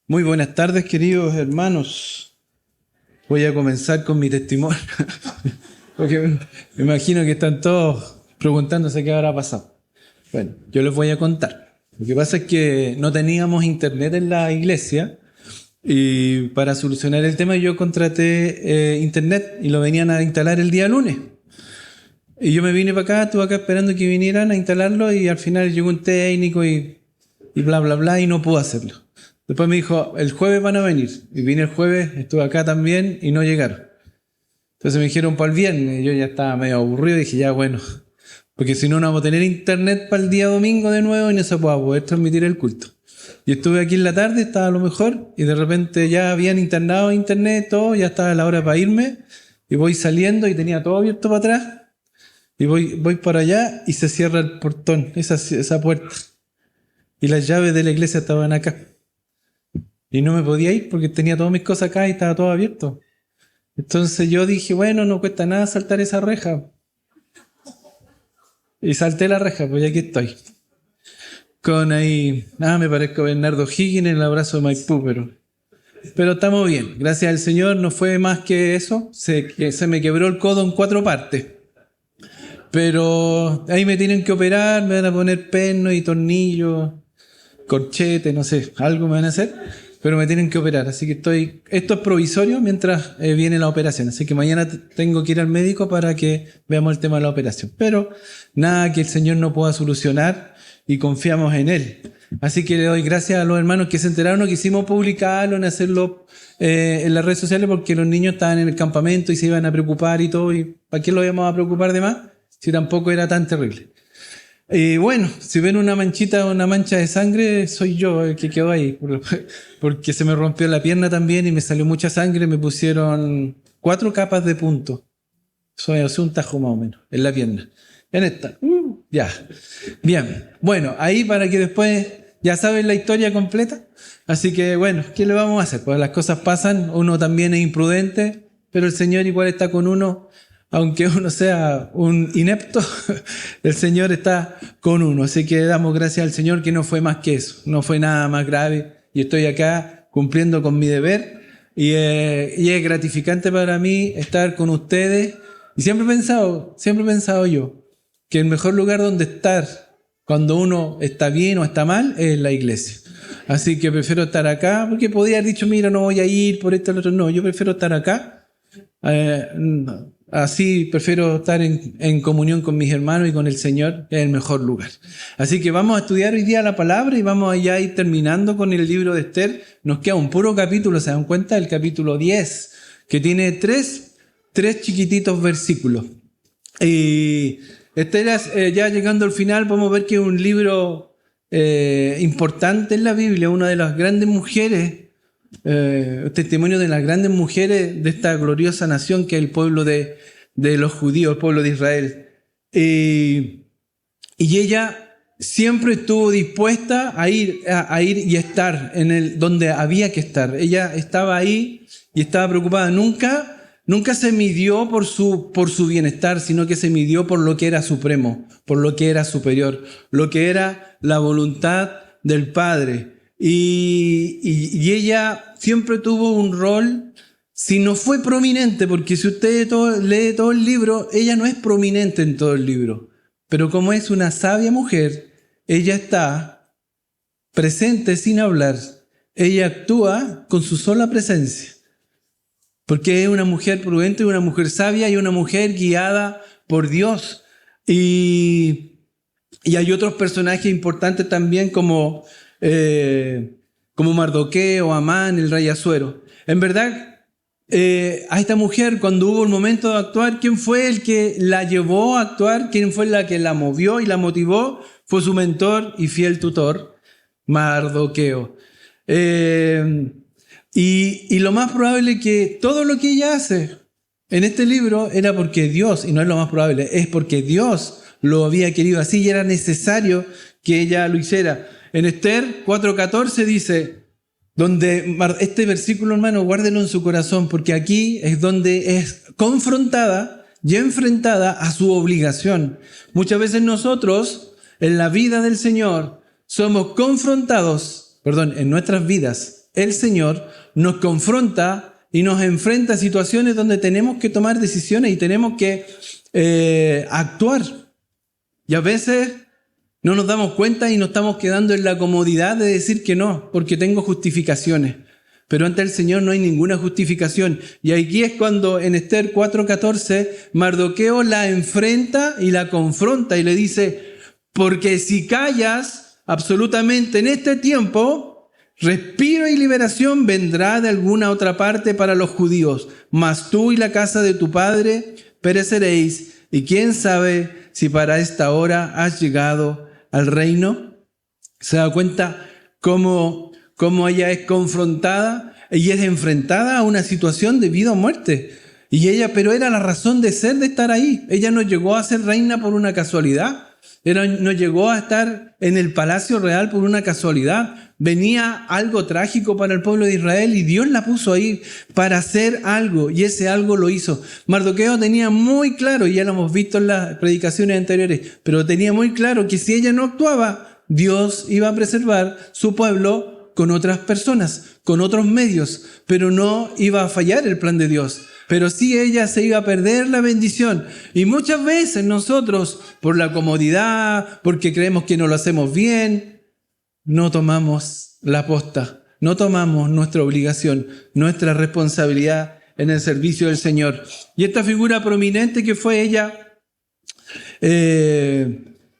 Muy buenas tardes, queridos hermanos. Voy a comenzar con mi testimonio, porque me imagino que están todos preguntándose qué habrá pasado. Bueno, yo les voy a contar. Lo que pasa es que no teníamos internet en la iglesia y para solucionar el tema yo contraté internet y lo venían a instalar el día lunes. Y yo me vine para acá, estuve acá esperando que vinieran a instalarlo y al final llegó un técnico y bla, bla, bla y no pudo hacerlo. Después me dijo, el jueves van a venir. Y vine el jueves, estuve acá también y no llegaron. Entonces me dijeron para el viernes. Y yo ya estaba medio aburrido y dije, ya bueno, porque si no, no vamos a tener internet para el día domingo de nuevo y no se va a poder transmitir el culto. Y estuve aquí en la tarde, estaba a lo mejor, y de repente ya habían internado internet, todo, ya estaba la hora para irme. Y voy saliendo y tenía todo abierto para atrás. Y voy para allá y se cierra el portón, esa puerta. Y las llaves de la iglesia estaban acá. Y no me podía ir porque tenía todas mis cosas acá y estaba todo abierto. Entonces yo dije, bueno, no cuesta nada saltar esa reja. Y salté la reja, pues ya aquí estoy. Con ahí, me parezco a Bernardo Higgins en el abrazo de Maipú, pero estamos bien. Gracias al Señor, no fue más que eso. Se me quebró el codo en 4 partes. Pero ahí me tienen que operar, me van a poner perno y tornillos, corchete, no sé, algo me van a hacer, pero me tienen que operar, así que esto es provisorio mientras viene la operación, así que mañana tengo que ir al médico para que veamos el tema de la operación, pero nada que el Señor no pueda solucionar y confiamos en Él. Así que le doy gracias a los hermanos que se enteraron, no quisimos publicarlo, en hacerlo en las redes sociales porque los niños estaban en el campamento y se iban a preocupar y todo, y ¿para qué lo íbamos a preocupar de más? Si tampoco era tan terrible. Y bueno, si ven una manchita o una mancha de sangre, soy yo el que quedó ahí. Porque se me rompió la pierna también y me salió mucha sangre. Me pusieron 4 capas de punto. Soy un tajo más o menos en la pierna. En esta. Ya. Bien. Bueno, ahí para que después ya saben la historia completa. Así que bueno, ¿qué le vamos a hacer? Pues las cosas pasan. Uno también es imprudente, pero el Señor igual está con uno. Aunque uno sea un inepto, el Señor está con uno. Así que damos gracias al Señor que no fue más que eso, no fue nada más grave. Y estoy acá cumpliendo con mi deber. Y es gratificante para mí estar con ustedes. Y siempre he pensado yo, que el mejor lugar donde estar cuando uno está bien o está mal es la iglesia. Así que prefiero estar acá, porque podría haber dicho, mira, no voy a ir por esto o lo otro. No, yo prefiero estar acá. Así prefiero estar en comunión con mis hermanos y con el Señor, que es el mejor lugar. Así que vamos a estudiar hoy día la palabra y vamos a ir terminando con el libro de Esther. Nos queda un puro capítulo, ¿se dan cuenta? El capítulo 10, que tiene tres chiquititos versículos. Y Esther, ya llegando al final, podemos ver que es un libro importante en la Biblia, una de las grandes mujeres, testimonio de las grandes mujeres de esta gloriosa nación que es el pueblo de los judíos, el pueblo de Israel. Y ella siempre estuvo dispuesta a ir y estar donde había que estar. Ella estaba ahí y estaba preocupada. Nunca se midió por su bienestar, sino que se midió por lo que era supremo, por lo que era superior, lo que era la voluntad del Padre. Y ella siempre tuvo un rol, si no fue prominente, porque si usted lee todo el libro, ella no es prominente en todo el libro, pero como es una sabia mujer, ella está presente sin hablar, ella actúa con su sola presencia, porque es una mujer prudente, una mujer sabia y una mujer guiada por Dios. Y hay otros personajes importantes también como Mardoqueo, Amán, el rey Asuero. En verdad, a esta mujer, cuando hubo el momento de actuar, ¿quién fue el que la llevó a actuar? ¿Quién fue la que la movió y la motivó? Fue su mentor y fiel tutor, Mardoqueo. Y lo más probable es que todo lo que ella hace en este libro era porque Dios, y no es lo más probable, es porque Dios lo había querido así y era necesario que ella lo hiciera. En Esther 4:14 dice, este versículo, hermano, guárdelo en su corazón, porque aquí es donde es confrontada y enfrentada a su obligación. Muchas veces nosotros, en la vida del Señor, somos confrontados, en nuestras vidas, el Señor nos confronta y nos enfrenta a situaciones donde tenemos que tomar decisiones y tenemos que actuar. Y a veces no nos damos cuenta y nos estamos quedando en la comodidad de decir que no, porque tengo justificaciones. Pero ante el Señor no hay ninguna justificación. Y aquí es cuando en Esther 4:14 Mardoqueo la enfrenta y la confronta y le dice: porque si callas absolutamente en este tiempo, respiro y liberación vendrá de alguna otra parte para los judíos, mas tú y la casa de tu padre pereceréis, y quién sabe si para esta hora has llegado al reino. ¿Se da cuenta cómo ella es confrontada y es enfrentada a una situación de vida o muerte? Y ella, pero era la razón de ser, de estar ahí. Ella no llegó a ser reina por una casualidad. No llegó a estar en el palacio real por una casualidad. Venía algo trágico para el pueblo de Israel y Dios la puso ahí para hacer algo, y ese algo lo hizo. Mardoqueo tenía muy claro, y ya lo hemos visto en las predicaciones anteriores, pero tenía muy claro que si ella no actuaba, Dios iba a preservar su pueblo con otras personas, con otros medios, pero no iba a fallar el plan de Dios. Pero sí ella se iba a perder la bendición. Y muchas veces nosotros, por la comodidad, porque creemos que no lo hacemos bien, no tomamos la posta, no tomamos nuestra obligación, nuestra responsabilidad en el servicio del Señor. Y esta figura prominente que fue ella,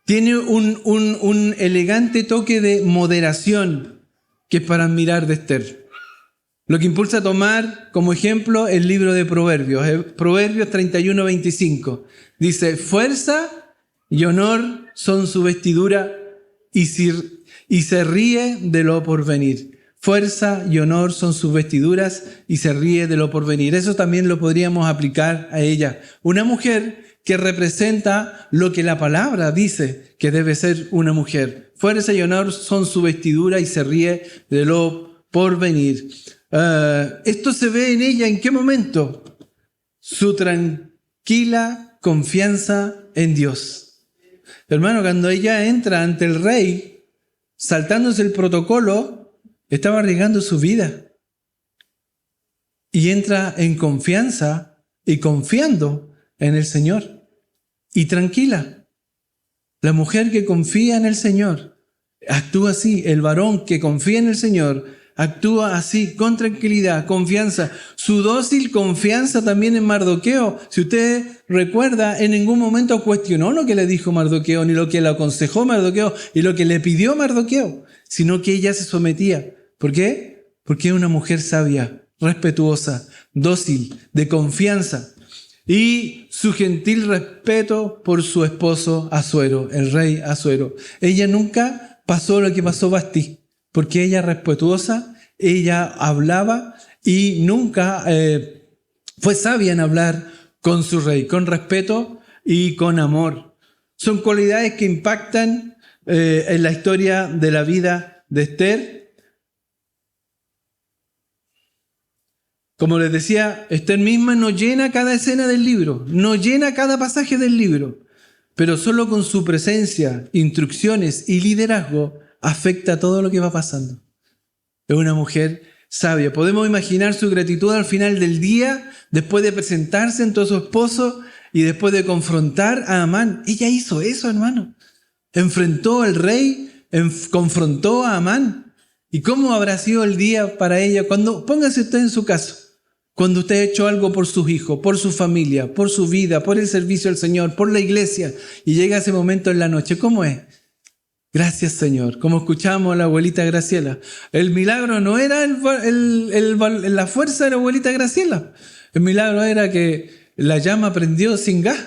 tiene un elegante toque de moderación que es para admirar de Esther. Lo que impulsa a tomar como ejemplo el libro de Proverbios, Proverbios 31:25. Dice: fuerza y honor son su vestidura y se ríe de lo porvenir. Fuerza y honor son sus vestiduras y se ríe de lo porvenir. Eso también lo podríamos aplicar a ella. Una mujer que representa lo que la palabra dice que debe ser una mujer. Fuerza y honor son su vestidura y se ríe de lo porvenir. Esto se ve en ella, ¿en qué momento? Su tranquila confianza en Dios. Hermano, cuando ella entra ante el rey, saltándose el protocolo, estaba arriesgando su vida. Y entra en confianza y confiando en el Señor. Y tranquila. La mujer que confía en el Señor actúa así. El varón que confía en el Señor actúa así, con tranquilidad, confianza. Su dócil confianza también en Mardoqueo. Si usted recuerda, en ningún momento cuestionó lo que le dijo Mardoqueo, ni lo que le aconsejó Mardoqueo, y lo que le pidió Mardoqueo, sino que ella se sometía. ¿Por qué? Porque es una mujer sabia, respetuosa, dócil, de confianza. Y su gentil respeto por su esposo Asuero, el rey Asuero. Ella nunca pasó lo que pasó Vasti, porque ella respetuosa, ella hablaba y nunca fue sabia en hablar con su rey, con respeto y con amor. Son cualidades que impactan en la historia de la vida de Esther. Como les decía, Esther misma no llena cada escena del libro, no llena cada pasaje del libro, pero solo con su presencia, instrucciones y liderazgo afecta todo lo que va pasando. Es una mujer sabia. Podemos imaginar su gratitud al final del día, después de presentarse ante su esposo y después de confrontar a Amán. Ella hizo eso, hermano. Enfrentó al rey, confrontó a Amán. ¿Y cómo habrá sido el día para ella? Póngase usted en su caso. Cuando usted ha hecho algo por sus hijos, por su familia, por su vida, por el servicio al Señor, por la iglesia, y llega ese momento en la noche, ¿cómo es? Gracias, Señor. Como escuchamos a la abuelita Graciela. El milagro no era la fuerza de la abuelita Graciela. El milagro era que la llama prendió sin gas.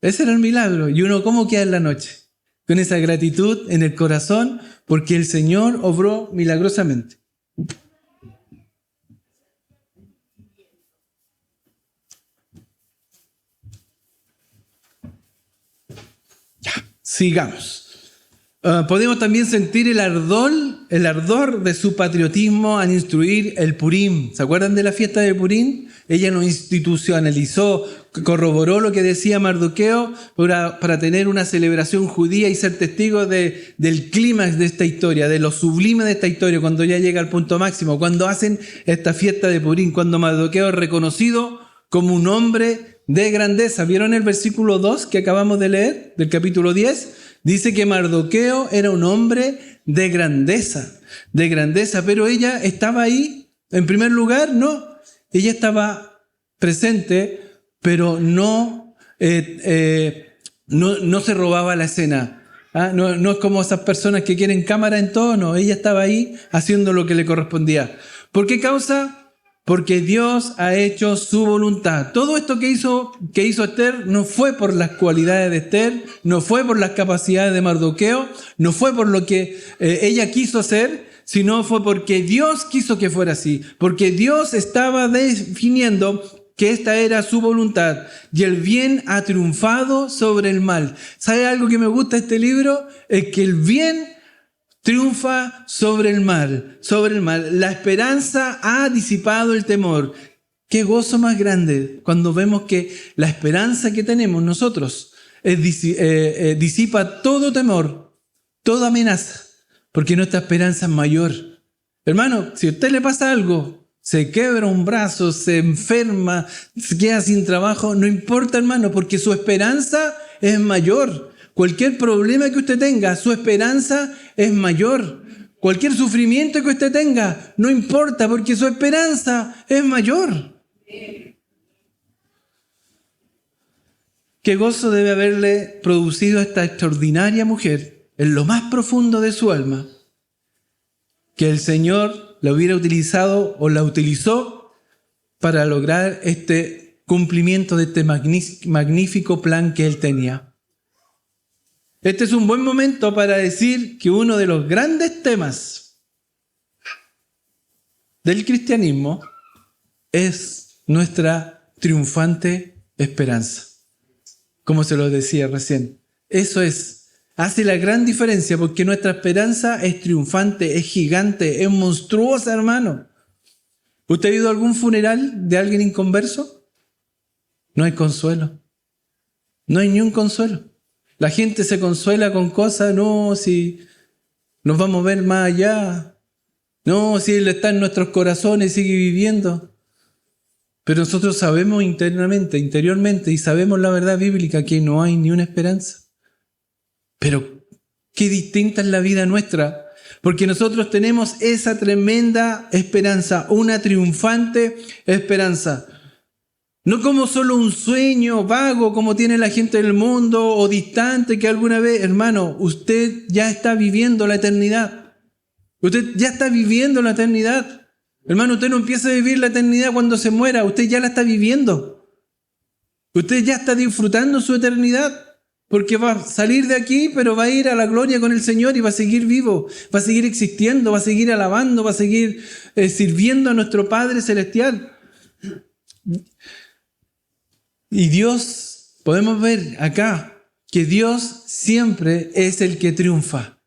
Ese era el milagro. Y uno, ¿cómo queda en la noche? Con esa gratitud en el corazón, porque el Señor obró milagrosamente. Ya, sigamos. Podemos también sentir el ardor de su patriotismo al instruir el Purim. ¿Se acuerdan de la fiesta de Purim? Ella lo institucionalizó corroboró lo que decía Mardoqueo para tener una celebración judía y ser testigo del clímax de esta historia, de lo sublime de esta historia, cuando ya llega al punto máximo, cuando hacen esta fiesta de Purim, cuando Mardoqueo es reconocido como un hombre de grandeza. ¿Vieron el versículo 2 que acabamos de leer del capítulo 10? Dice que Mardoqueo era un hombre de grandeza, pero ella estaba ahí, en primer lugar, no. Ella estaba presente, pero no se robaba la escena. No es como esas personas que quieren cámara en todo, no. Ella estaba ahí haciendo lo que le correspondía. ¿Por qué causa? Porque Dios ha hecho su voluntad. Todo esto que hizo Esther no fue por las cualidades de Esther, no fue por las capacidades de Mardoqueo, no fue por lo que ella quiso hacer, sino fue porque Dios quiso que fuera así. Porque Dios estaba definiendo que esta era su voluntad y el bien ha triunfado sobre el mal. ¿Sabe algo que me gusta de este libro? Es que el bien triunfa sobre el mal, La esperanza ha disipado el temor. Qué gozo más grande cuando vemos que la esperanza que tenemos nosotros disipa todo temor, toda amenaza, porque nuestra esperanza es mayor. Hermano, si a usted le pasa algo, se quebra un brazo, se enferma, se queda sin trabajo, no importa, hermano, porque su esperanza es mayor. Cualquier problema que usted tenga, su esperanza es mayor. Cualquier sufrimiento que usted tenga, no importa, porque su esperanza es mayor. Qué gozo debe haberle producido a esta extraordinaria mujer en lo más profundo de su alma, que el Señor la hubiera utilizado o la utilizó para lograr este cumplimiento de este magnífico plan que Él tenía. Este es un buen momento para decir que uno de los grandes temas del cristianismo es nuestra triunfante esperanza. Como se lo decía recién. Eso hace la gran diferencia porque nuestra esperanza es triunfante, es gigante, es monstruosa, hermano. ¿Usted ha ido a algún funeral de alguien inconverso? No hay consuelo. No hay ni un consuelo. La gente se consuela con cosas, no, si nos vamos a ver más allá, no, si Él está en nuestros corazones, sigue viviendo. Pero nosotros sabemos interiormente, y sabemos la verdad bíblica que no hay ni una esperanza. Pero qué distinta es la vida nuestra, porque nosotros tenemos esa tremenda esperanza, una triunfante esperanza. No como solo un sueño vago como tiene la gente del mundo o distante que alguna vez, hermano, usted ya está viviendo la eternidad. Usted ya está viviendo la eternidad. Hermano, usted no empieza a vivir la eternidad cuando se muera, usted ya la está viviendo. Usted ya está disfrutando su eternidad, porque va a salir de aquí, pero va a ir a la gloria con el Señor y va a seguir vivo, va a seguir existiendo, va a seguir alabando, va a seguir sirviendo a nuestro Padre Celestial. Y Dios, podemos ver acá que Dios siempre es el que triunfa.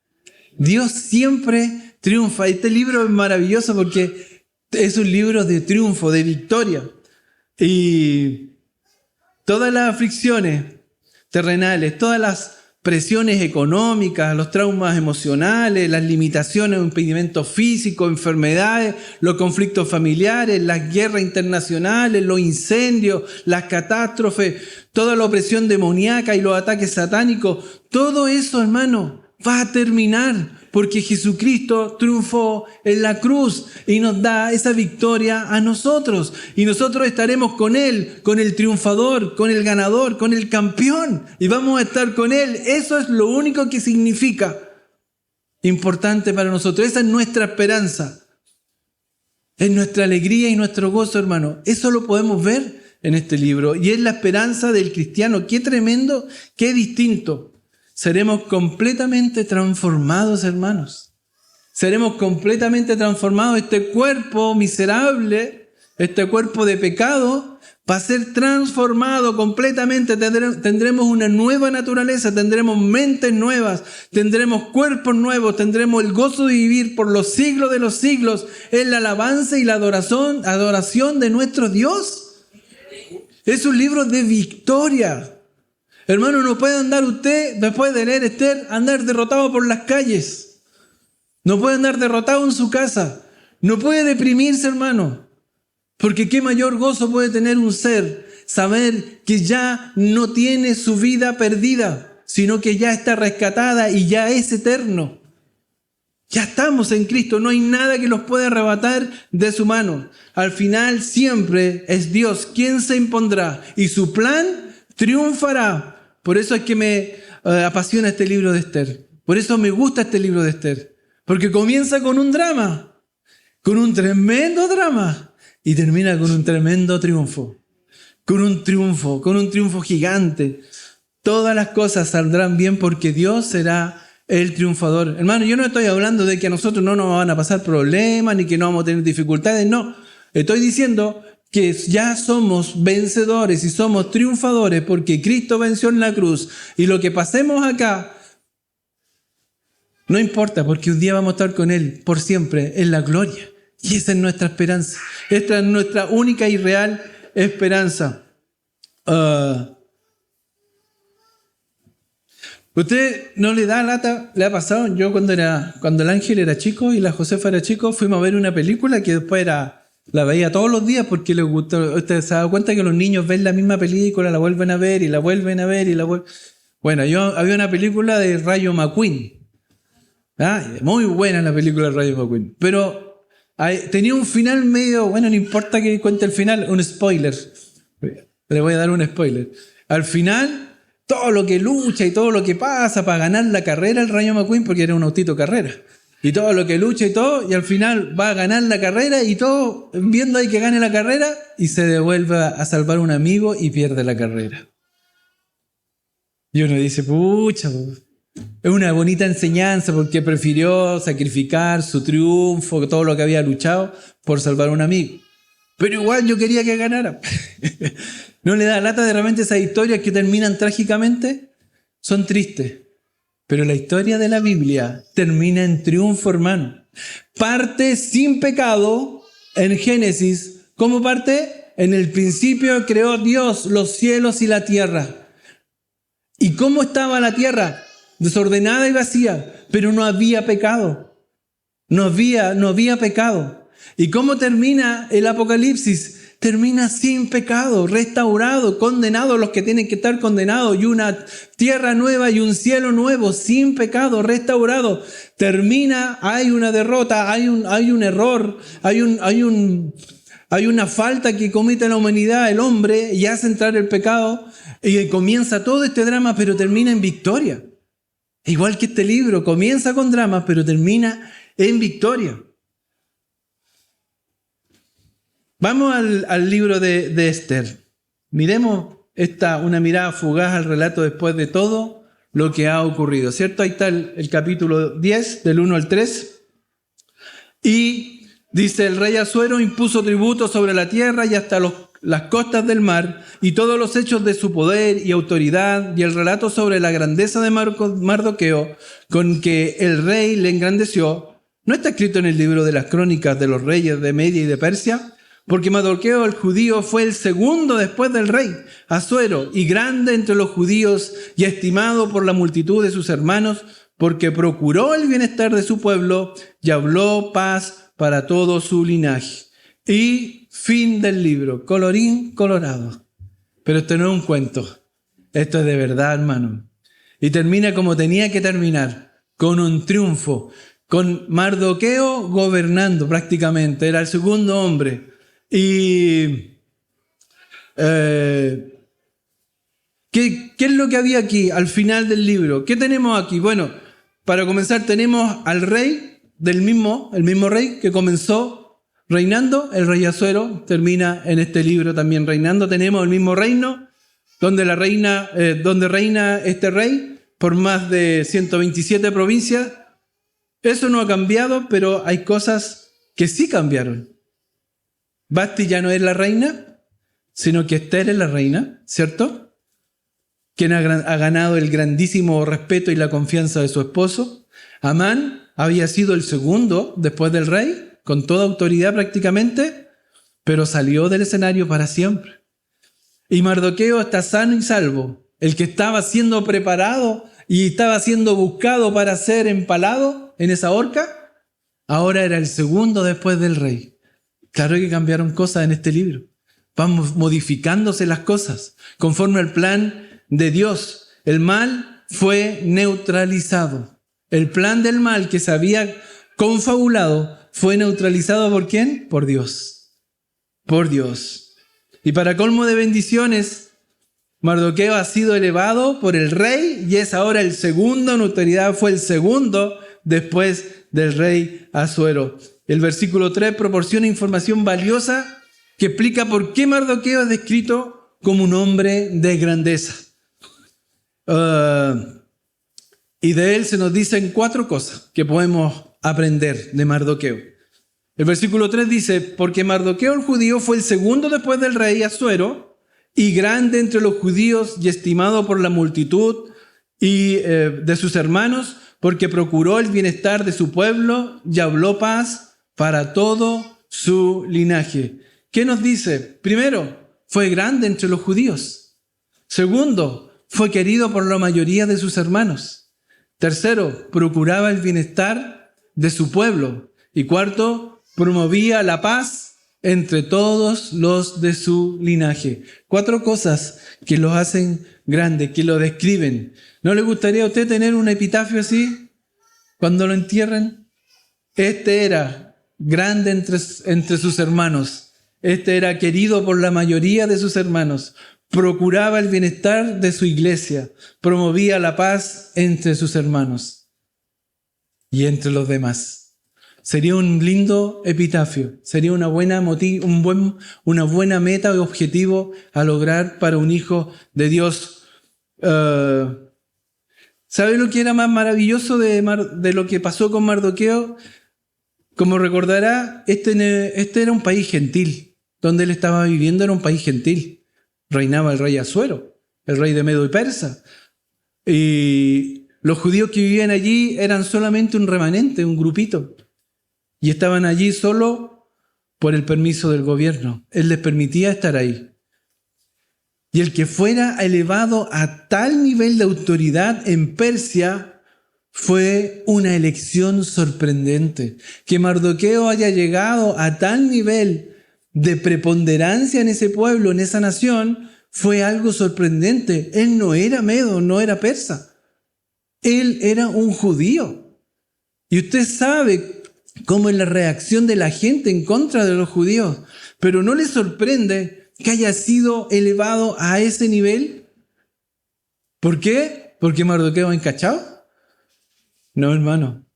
Dios siempre triunfa. Este libro es maravilloso porque es un libro de triunfo, de victoria. Y todas las aflicciones terrenales, todas las presiones económicas, los traumas emocionales, las limitaciones o impedimentos físicos, enfermedades, los conflictos familiares, las guerras internacionales, los incendios, las catástrofes, toda la opresión demoníaca y los ataques satánicos, todo eso, hermano, va a terminar porque Jesucristo triunfó en la cruz y nos da esa victoria a nosotros. Y nosotros estaremos con Él, con el triunfador, con el ganador, con el campeón. Y vamos a estar con Él. Eso es lo único que significa importante para nosotros. Esa es nuestra esperanza. Es nuestra alegría y nuestro gozo, hermano. Eso lo podemos ver en este libro. Y es la esperanza del cristiano. Qué tremendo, qué distinto. Seremos completamente transformados, hermanos. Seremos completamente transformados. Este cuerpo miserable, este cuerpo de pecado, va a ser transformado completamente. Tendremos una nueva naturaleza, tendremos mentes nuevas, tendremos cuerpos nuevos, tendremos el gozo de vivir por los siglos de los siglos en la alabanza y la adoración de nuestro Dios. Es un libro de victoria. Hermano, no puede andar usted, después de leer Esther, andar derrotado por las calles. No puede andar derrotado en su casa. No puede deprimirse, hermano. Porque qué mayor gozo puede tener un ser, saber que ya no tiene su vida perdida, sino que ya está rescatada y ya es eterno. Ya estamos en Cristo, no hay nada que los pueda arrebatar de su mano. Al final siempre es Dios quien se impondrá y su plan triunfará. Por eso es que me apasiona este libro de Esther. Por eso me gusta este libro de Esther. Porque comienza con un drama, con un tremendo drama, y termina con un tremendo triunfo. Con un triunfo gigante. Todas las cosas saldrán bien porque Dios será el triunfador. Hermano, yo no estoy hablando de que a nosotros no nos van a pasar problemas ni que no vamos a tener dificultades, no. Estoy diciendo que ya somos vencedores y somos triunfadores porque Cristo venció en la cruz. Y lo que pasemos acá no importa porque un día vamos a estar con Él por siempre en la gloria. Y esa es nuestra esperanza. Esta es nuestra única y real esperanza. ¿Usted no le da lata? ¿Le ha pasado? Yo cuando el Ángel era chico y la Josefa era chico, fuimos a ver una película que después la veía todos los días porque les gustó. Usted se ha dado cuenta que los niños ven la misma película, la vuelven a ver y la vuelven a ver y la vuelven. Bueno, había una película de Rayo McQueen. Muy buena la película de Rayo McQueen. Pero tenía un final medio, bueno, no importa que cuente el final, un spoiler. Le voy a dar un spoiler. Al final, todo lo que lucha y todo lo que pasa para ganar la carrera el Rayo McQueen, porque era un autito carrera. Y todo lo que lucha y todo, y al final va a ganar la carrera y todo, viendo ahí que gane la carrera, y se devuelve a salvar a un amigo y pierde la carrera. Y uno dice, pucha, es una bonita enseñanza porque prefirió sacrificar su triunfo, todo lo que había luchado, por salvar a un amigo. Pero igual yo quería que ganara. ¿No le da lata de repente esas historias que terminan trágicamente? Son tristes. Pero la historia de la Biblia termina en triunfo, hermano. Parte sin pecado en Génesis. ¿Cómo parte? En el principio creó Dios los cielos y la tierra. ¿Y cómo estaba la tierra? Desordenada y vacía, pero no había pecado. No había pecado. ¿Y cómo termina el Apocalipsis? Termina sin pecado, restaurado, condenado los que tienen que estar condenados, y una tierra nueva y un cielo nuevo, sin pecado, restaurado. Termina, hay una derrota, hay un error, hay una falta que comete la humanidad, el hombre, y hace entrar el pecado, y comienza todo este drama, pero termina en victoria. Igual que este libro, comienza con dramas, pero termina en victoria. Vamos al libro de Esther. Miremos una mirada fugaz al relato después de todo lo que ha ocurrido, ¿cierto? Ahí está el capítulo 10, del 1 al 3. Y dice, el rey Asuero impuso tributo sobre la tierra y hasta las costas del mar, y todos los hechos de su poder y autoridad, y el relato sobre la grandeza de Mardoqueo, con que el rey le engrandeció, ¿no está escrito en el libro de las crónicas de los reyes de Media y de Persia? Porque Mardoqueo el judío fue el segundo después del rey Asuero, y grande entre los judíos, y estimado por la multitud de sus hermanos, porque procuró el bienestar de su pueblo, y habló paz para todo su linaje. Y fin del libro, colorín colorado. Pero esto no es un cuento, esto es de verdad, hermano. Y termina como tenía que terminar, con un triunfo, con Mardoqueo gobernando prácticamente, era el segundo hombre. Y ¿qué es lo que había aquí al final del libro? ¿Qué tenemos aquí? Bueno, para comenzar tenemos al rey el mismo rey que comenzó reinando, el rey Asuero, termina en este libro también reinando. Tenemos el mismo reino donde reina este rey por más de 127 provincias. Eso no ha cambiado, pero hay cosas que sí cambiaron. Vasti ya no es la reina, sino que Esther es la reina, ¿cierto? Quien ha ganado el grandísimo respeto y la confianza de su esposo. Amán había sido el segundo después del rey, con toda autoridad prácticamente, pero salió del escenario para siempre. Y Mardoqueo está sano y salvo. El que estaba siendo preparado y estaba siendo buscado para ser empalado en esa horca, ahora era el segundo después del rey. Claro que cambiaron cosas en este libro. Van modificándose las cosas conforme al plan de Dios. El mal fue neutralizado. El plan del mal que se había confabulado fue neutralizado ¿por quién? Por Dios. Por Dios. Y para colmo de bendiciones, Mardoqueo ha sido elevado por el rey y es ahora el segundo en autoridad, fue el segundo después del rey Asuero. El versículo 3 proporciona información valiosa que explica por qué Mardoqueo es descrito como un hombre de grandeza. Y de él se nos dicen 4 cosas que podemos aprender de Mardoqueo. El versículo 3 dice, porque Mardoqueo el judío fue el segundo después del rey Asuero, y grande entre los judíos y estimado por la multitud y de sus hermanos, porque procuró el bienestar de su pueblo y habló paz para todo su linaje. ¿Qué nos dice? Primero, fue grande entre los judíos. Segundo, fue querido por la mayoría de sus hermanos. Tercero, procuraba el bienestar de su pueblo. Y cuarto, promovía la paz entre todos los de su linaje. 4 cosas que lo hacen grande, que lo describen. ¿No le gustaría a usted tener un epitafio así cuando lo entierren? Este era grande entre sus hermanos. Este era querido por la mayoría de sus hermanos. Procuraba el bienestar de su iglesia. Promovía la paz entre sus hermanos y entre los demás. Sería un lindo epitafio, sería una buena meta y objetivo a lograr para un hijo de Dios. ¿Sabe lo que era más maravilloso de lo que pasó con Mardoqueo? Como recordará, este era un país gentil. Donde él estaba viviendo era un país gentil. Reinaba el rey Asuero, el rey de Medo y Persa. Y los judíos que vivían allí eran solamente un remanente, un grupito. Y estaban allí solo por el permiso del gobierno. Él les permitía estar ahí. Y el que fuera elevado a tal nivel de autoridad en Persia fue una elección sorprendente. Que Mardoqueo haya llegado a tal nivel de preponderancia en ese pueblo, en esa nación, fue algo sorprendente. Él no era medo, no era persa. Él era un judío. Y usted sabe cómo es la reacción de la gente en contra de los judíos. Pero ¿no le sorprende que haya sido elevado a ese nivel? ¿Por qué? ¿Porque Mardoqueo encachado? No, hermano.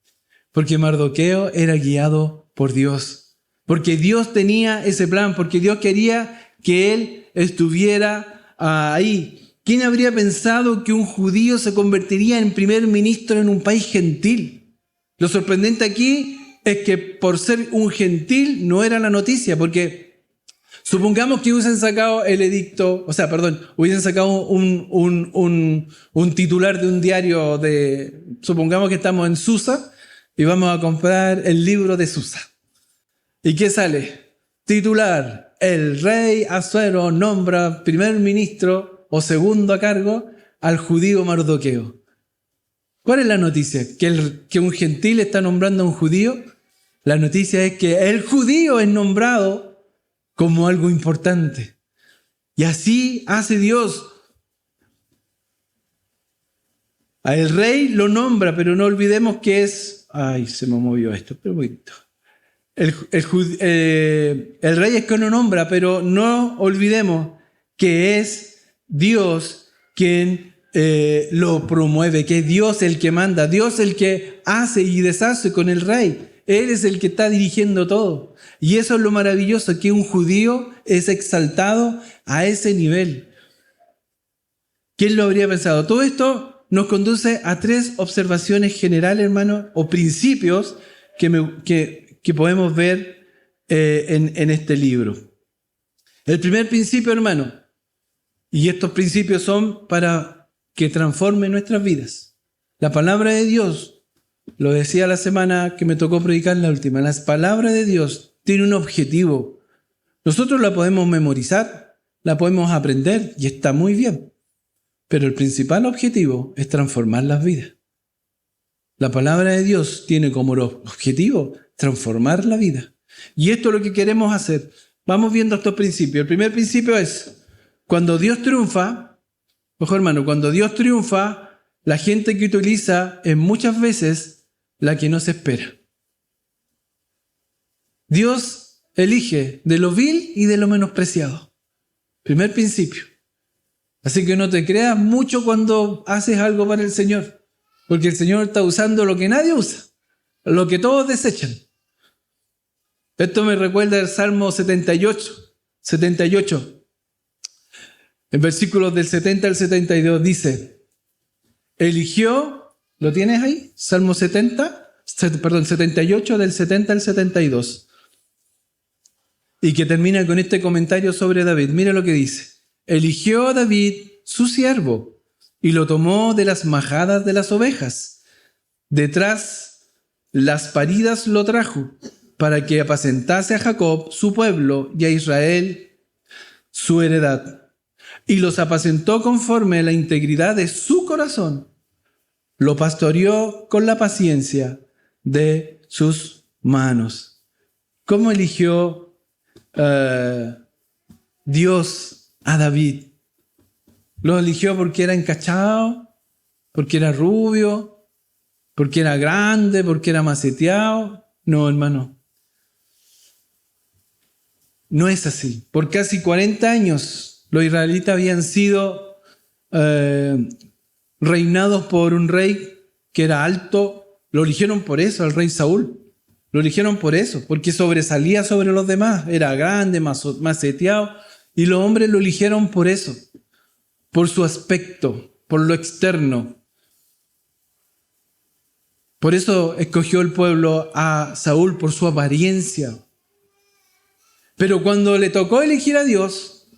Porque Mardoqueo era guiado por Dios. Porque Dios tenía ese plan. Porque Dios quería que él estuviera ahí. ¿Quién habría pensado que un judío se convertiría en primer ministro en un país gentil? Lo sorprendente aquí es que por ser un gentil no era la noticia, porque supongamos que hubiesen sacado el edicto, hubiesen sacado un titular de un diario supongamos que estamos en Susa y vamos a comprar el libro de Susa. ¿Y qué sale? Titular, el rey Asuero nombra primer ministro o segundo a cargo al judío Mardoqueo. ¿Cuál es la noticia? ¿Que un gentil está nombrando a un judío? La noticia es que el judío es nombrado como algo importante. Y así hace Dios. A el rey lo nombra, pero no olvidemos que es... Ay, se me movió esto, pero un poquito. El rey es que lo nombra, pero no olvidemos que es Dios quien lo promueve, que es Dios el que manda, Dios el que hace y deshace con el rey. Él es el que está dirigiendo todo. Y eso es lo maravilloso, que un judío es exaltado a ese nivel. ¿Quién lo habría pensado? Todo esto nos conduce a 3 observaciones generales, hermano, o principios que podemos ver en este libro. El primer principio, hermano, y estos principios son para que transformen nuestras vidas. La palabra de Dios, lo decía la semana que me tocó predicar la última, la palabra de Dios tiene un objetivo. Nosotros la podemos memorizar, la podemos aprender y está muy bien. Pero el principal objetivo es transformar las vidas. La palabra de Dios tiene como objetivo transformar la vida. Y esto es lo que queremos hacer. Vamos viendo estos principios. El primer principio es, cuando Dios triunfa, ojo hermano, cuando Dios triunfa, la gente que utiliza es muchas veces la que no se espera. Dios elige de lo vil y de lo menospreciado. Primer principio. Así que no te creas mucho cuando haces algo para el Señor, porque el Señor está usando lo que nadie usa, lo que todos desechan. Esto me recuerda el Salmo 78. En versículos del 70 al 72 dice, eligió, ¿lo tienes ahí? Salmo 78 del 70 al 72. Y que termina con este comentario sobre David. Mira lo que dice. Eligió a David, su siervo, y lo tomó de las majadas de las ovejas. Detrás las paridas lo trajo, para que apacentase a Jacob, su pueblo, y a Israel, su heredad. Y los apacentó conforme a la integridad de su corazón. Lo pastoreó con la paciencia de sus manos. ¿Cómo eligió Dios a David? Lo eligió porque era encachado, porque era rubio, porque era grande, porque era maceteado. No, hermano. No es así. Por casi 40 años los israelitas habían sido reinados por un rey que era alto. Lo eligieron por eso, al rey Saúl. Lo eligieron por eso, porque sobresalía sobre los demás. Era grande, maceteado. Y los hombres lo eligieron por eso. Por su aspecto, por lo externo. Por eso escogió el pueblo a Saúl, por su apariencia. Pero cuando le tocó elegir a Dios,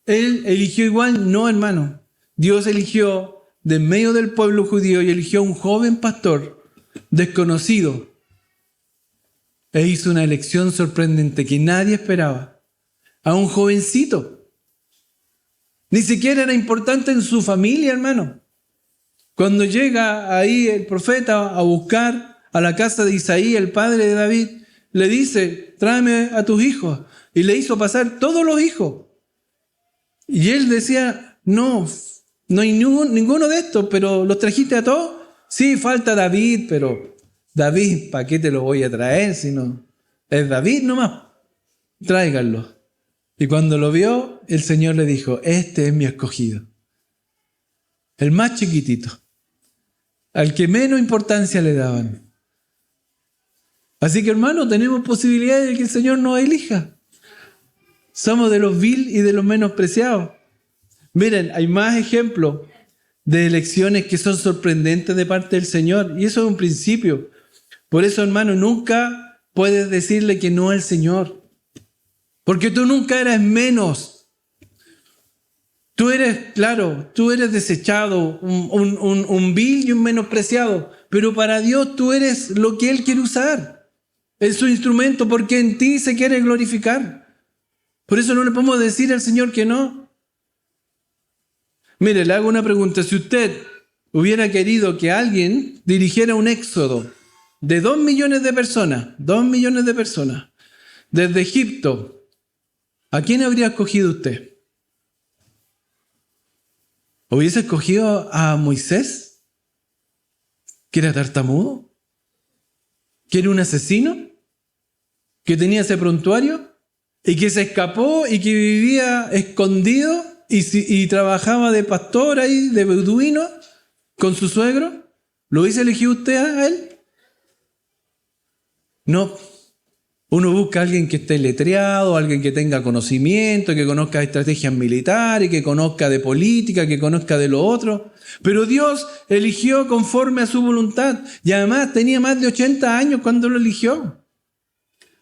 él eligió igual, no hermano. Dios eligió de en medio del pueblo judío y eligió a un joven pastor desconocido. E hizo una elección sorprendente que nadie esperaba. A un jovencito. Ni siquiera era importante en su familia, hermano. Cuando llega ahí el profeta a buscar a la casa de Isaí, el padre de David, le dice, tráeme a tus hijos. Y le hizo pasar todos los hijos. Y él decía, no hay ninguno de estos, pero ¿los trajiste a todos? Sí, falta David, pero David, ¿para qué te lo voy a traer si no? Es David nomás. Tráiganlo. Y cuando lo vio, el Señor le dijo, este es mi escogido. El más chiquitito. Al que menos importancia le daban. Así que hermano, tenemos posibilidades de que el Señor nos elija. Somos de los vil y de los menospreciados. Miren, hay más ejemplos de elecciones que son sorprendentes de parte del Señor. Y eso es un principio. Por eso, hermano, nunca puedes decirle que no al Señor. Porque tú nunca eres menos. Tú eres, claro, tú eres desechado, un vil y un menospreciado. Pero para Dios tú eres lo que Él quiere usar. Es su instrumento porque en ti se quiere glorificar. Por eso no le podemos decir al Señor que no. Mire, le hago una pregunta. Si usted hubiera querido que alguien dirigiera un éxodo de 2 millones de personas, desde Egipto, ¿a quién habría escogido usted? ¿Hubiese escogido a Moisés? ¿Que era tartamudo? ¿Que era un asesino? ¿Que tenía ese prontuario? ¿Y que se escapó y que vivía escondido y trabajaba de pastor ahí, de beduino, con su suegro? ¿Lo hubiese elegido usted a él? No. Uno busca a alguien que esté letreado, alguien que tenga conocimiento, que conozca estrategias militares, que conozca de política, que conozca de lo otro. Pero Dios eligió conforme a su voluntad. Y además tenía más de 80 años cuando lo eligió.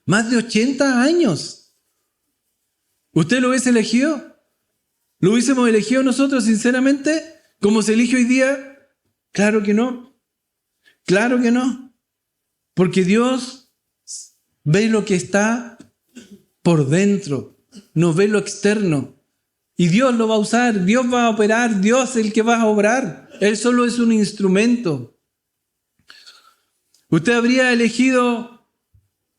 Más de 80 años. ¿Usted lo hubiese elegido? ¿Lo hubiésemos elegido nosotros sinceramente? ¿Como se elige hoy día? Claro que no. Claro que no. Porque Dios ve lo que está por dentro, no ve lo externo. Y Dios lo va a usar, Dios va a operar, Dios es el que va a obrar. Él solo es un instrumento. ¿Usted habría elegido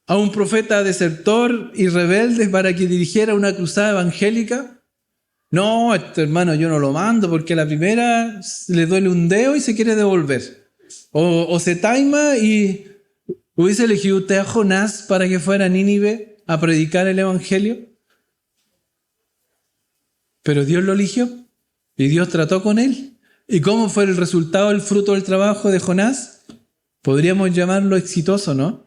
a un profeta desertor y rebelde para que dirigiera una cruzada evangélica? No, hermano, yo no lo mando porque a la primera le duele un dedo y se quiere devolver. O se taima y hubiese elegido usted a Jonás para que fuera a Nínive a predicar el evangelio. Pero Dios lo eligió y Dios trató con él. ¿Y cómo fue el resultado, el fruto del trabajo de Jonás? Podríamos llamarlo exitoso, ¿no?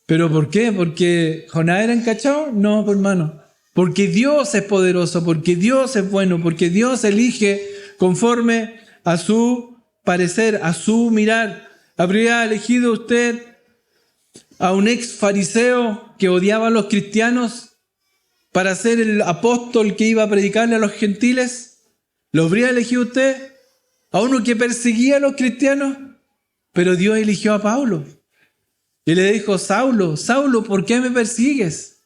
¿Pero por qué? ¿Porque Jonás era encachado? No, hermano. Porque Dios es poderoso, porque Dios es bueno, porque Dios elige conforme a su parecer, a su mirar. ¿Habría elegido usted a un ex fariseo que odiaba a los cristianos para ser el apóstol que iba a predicarle a los gentiles? ¿Lo habría elegido usted? ¿A uno que perseguía a los cristianos? Pero Dios eligió a Pablo. Y le dijo, Saulo, Saulo, ¿por qué me persigues?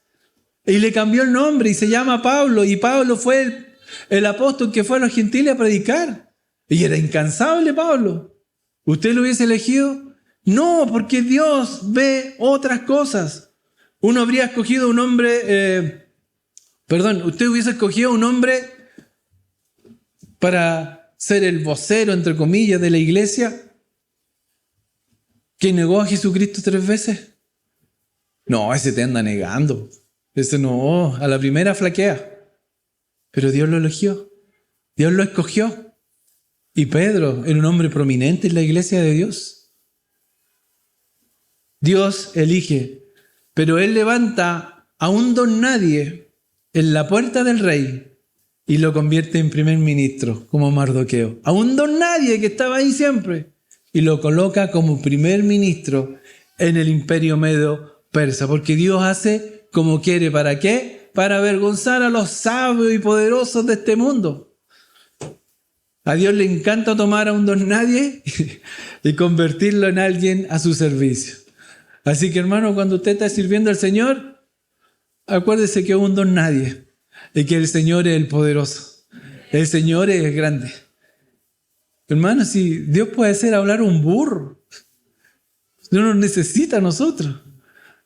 Y le cambió el nombre y se llama Pablo. Y Pablo fue el apóstol que fue a los gentiles a predicar. Y era incansable Pablo. ¿Usted lo hubiese elegido? No, porque Dios ve otras cosas. Uno habría escogido un hombre... usted hubiese escogido un hombre para ser el vocero, entre comillas, de la iglesia que negó a Jesucristo 3 veces. No, ese te anda negando. Ese no, a la primera flaquea. Pero Dios lo eligió. Dios lo escogió. Y Pedro era un hombre prominente en la iglesia de Dios. Dios elige, pero Él levanta a un don nadie en la puerta del rey y lo convierte en primer ministro, como Mardoqueo. A un don nadie que estaba ahí siempre y lo coloca como primer ministro en el imperio medo persa, porque Dios hace como quiere. ¿Para qué? Para avergonzar a los sabios y poderosos de este mundo. A Dios le encanta tomar a un don nadie y convertirlo en alguien a su servicio. Así que, hermano, cuando usted está sirviendo al Señor, acuérdese que es un don nadie y que el Señor es el poderoso. El Señor es el grande. Hermano, si Dios puede hacer hablar un burro, no nos necesita a nosotros.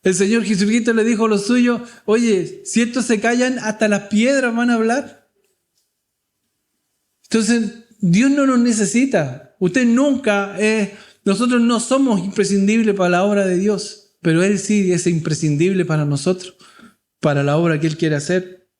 El Señor Jesucristo le dijo a los suyos, oye, si estos se callan, hasta las piedras van a hablar. Entonces, Dios no nos necesita. Usted nunca es... Nosotros no somos imprescindibles para la obra de Dios, pero Él sí es imprescindible para nosotros, para la obra que Él quiere hacer.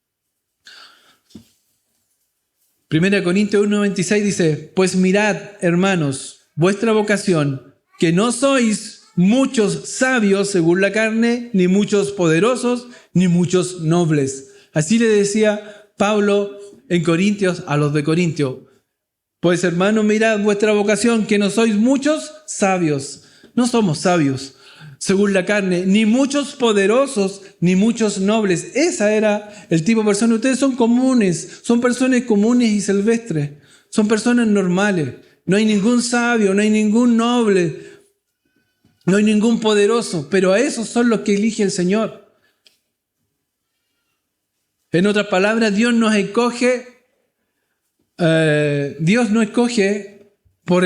1 Corintios 1:26 dice, pues mirad, hermanos, vuestra vocación, que no sois muchos sabios según la carne, ni muchos poderosos, ni muchos nobles. Así le decía Pablo en Corintios a los de Corintio. Pues hermanos, mirad vuestra vocación, que no sois muchos sabios. No somos sabios según la carne, ni muchos poderosos, ni muchos nobles. Esa era el tipo de personas. Ustedes son comunes, son personas comunes y silvestres. Son personas normales. No hay ningún sabio, no hay ningún noble, no hay ningún poderoso. Pero a esos son los que elige el Señor. En otras palabras, Dios nos escoge. Dios no escoge por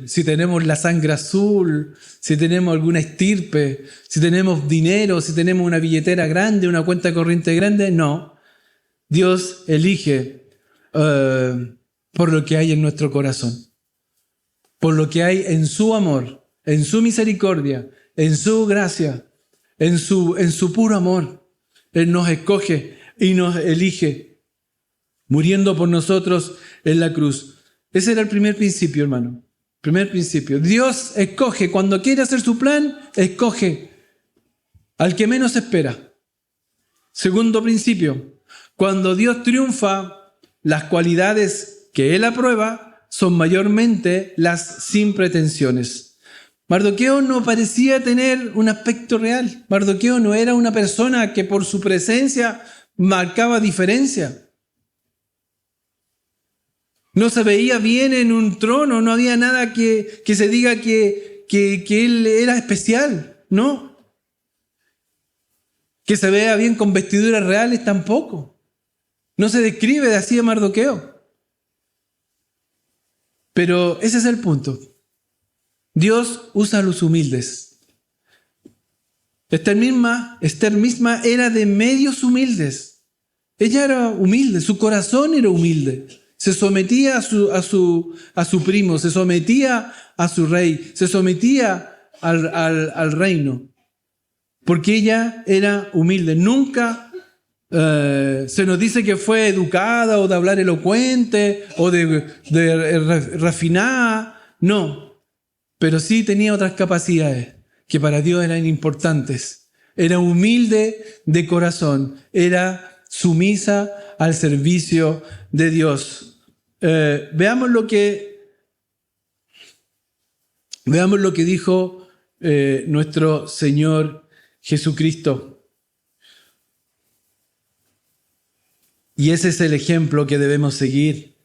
si tenemos la sangre azul, si tenemos alguna estirpe, si tenemos dinero, si tenemos una billetera grande, una cuenta corriente grande. No. Dios elige por lo que hay en nuestro corazón, por lo que hay en su amor, en su misericordia, en su gracia, en su puro amor. Él nos escoge y nos elige, muriendo por nosotros en la cruz. Ese era el primer principio, hermano. Primer principio. Dios escoge, cuando quiere hacer su plan, escoge al que menos espera. Segundo principio. Cuando Dios triunfa, las cualidades que Él aprueba son mayormente las sin pretensiones. Mardoqueo no parecía tener un aspecto real. Mardoqueo no era una persona que por su presencia marcaba diferencia. No se veía bien en un trono, no había nada que se diga que él era especial, ¿no? Que se vea bien con vestiduras reales tampoco. No se describe así a Mardoqueo. Pero ese es el punto. Dios usa a los humildes. Esther misma era de medios humildes. Ella era humilde, su corazón era humilde. Se sometía a su primo, se sometía a su rey, se sometía al reino. Porque ella era humilde. Nunca se nos dice que fue educada o de hablar elocuente o de refinada. No. Pero sí tenía otras capacidades que para Dios eran importantes. Era humilde de corazón. Era sumisa al servicio de Dios. Veamos lo que dijo nuestro Señor Jesucristo. Y ese es el ejemplo que debemos seguir.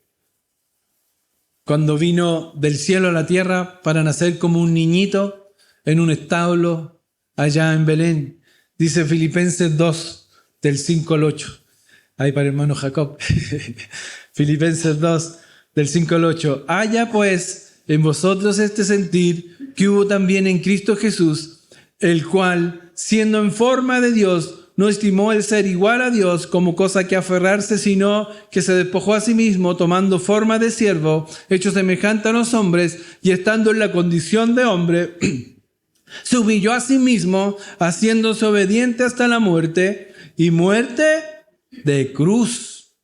Cuando vino del cielo a la tierra para nacer como un niñito en un establo allá en Belén. Dice Filipenses 2, del 5 al 8. Ahí para el hermano Jacob. Filipenses 2, del 5 al 8. Haya pues en vosotros este sentir que hubo también en Cristo Jesús, el cual, siendo en forma de Dios, no estimó el ser igual a Dios como cosa que aferrarse, sino que se despojó a sí mismo, tomando forma de siervo, hecho semejante a los hombres, y estando en la condición de hombre, se humilló a sí mismo, haciéndose obediente hasta la muerte, y muerte de cruz.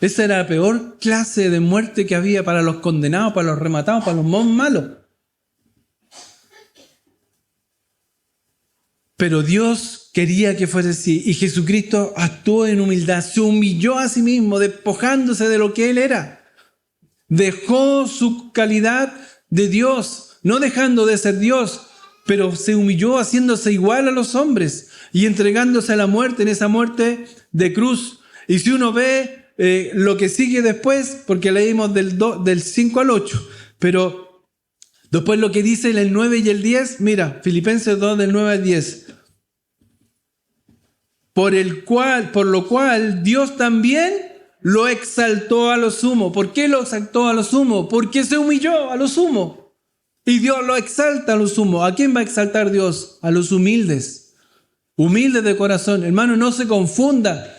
Esa era la peor clase de muerte que había para los condenados, para los rematados, para los más malos. Pero Dios quería que fuese así. Y Jesucristo actuó en humildad. Se humilló a sí mismo, despojándose de lo que Él era. Dejó su calidad de Dios, no dejando de ser Dios, pero se humilló haciéndose igual a los hombres y entregándose a la muerte, en esa muerte de cruz. Y si uno ve lo que sigue después, porque leímos del 5 al 8, pero después lo que dice el 9 y el 10, mira, Filipenses 2 del 9 al 10. Por lo cual Dios también lo exaltó a lo sumo. ¿Por qué lo exaltó a lo sumo? Porque se humilló a lo sumo. Y Dios lo exalta a lo sumo. ¿A quién va a exaltar Dios? A los humildes. Humildes de corazón. Hermano, no se confunda.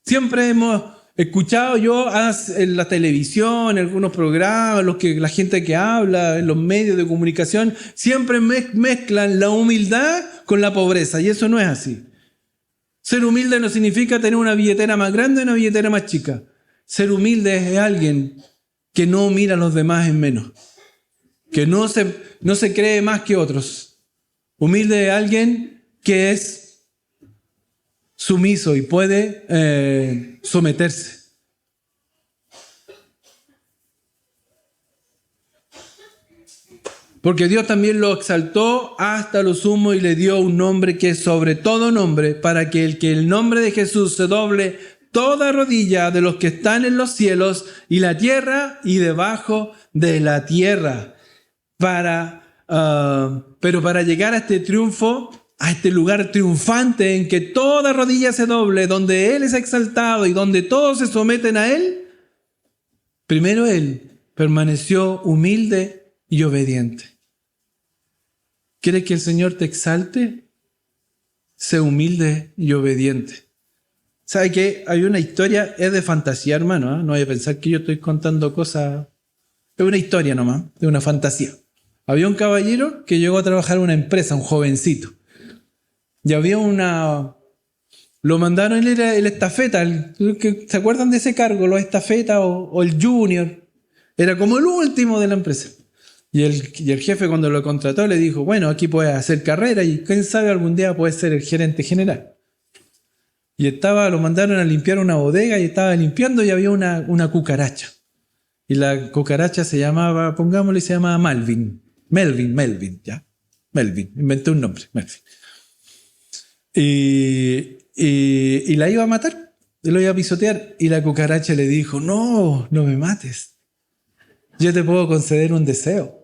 Siempre hemos escuchado yo en la televisión, en algunos programas, la gente que habla, en los medios de comunicación, siempre mezclan la humildad con la pobreza. Y eso no es así. Ser humilde no significa tener una billetera más grande o una billetera más chica. Ser humilde es alguien que no mira a los demás en menos. Que no se cree más que otros. Humilde es alguien que es sumiso y puede someterse. Porque Dios también lo exaltó hasta lo sumo y le dio un nombre que es sobre todo nombre, para que el nombre de Jesús se doble toda rodilla de los que están en los cielos y la tierra y debajo de la tierra. Pero para llegar a este triunfo, a este lugar triunfante en que toda rodilla se doble, donde Él es exaltado y donde todos se someten a Él, primero Él permaneció humilde y obediente. ¿Quieres que el Señor te exalte? Sé humilde y obediente. ¿Sabe qué? Hay una historia, es de fantasía, hermano, ¿eh? No vaya a pensar que yo estoy contando cosas. Es una historia nomás, de una fantasía. Había un caballero que llegó a trabajar en una empresa, un jovencito. Y había lo mandaron, él era el estafeta. ¿Se acuerdan de ese cargo? Los estafetas o el junior. Era como el último de la empresa. Y el jefe cuando lo contrató le dijo, bueno, aquí puedes hacer carrera y quién sabe algún día puedes ser el gerente general. Y lo mandaron a limpiar una bodega y estaba limpiando y había una cucaracha. Y la cucaracha se llamaba Melvin, ¿ya? Melvin, inventé un nombre, Melvin. Y la iba a matar, y lo iba a pisotear. Y la cucaracha le dijo, no me mates. Yo te puedo conceder un deseo.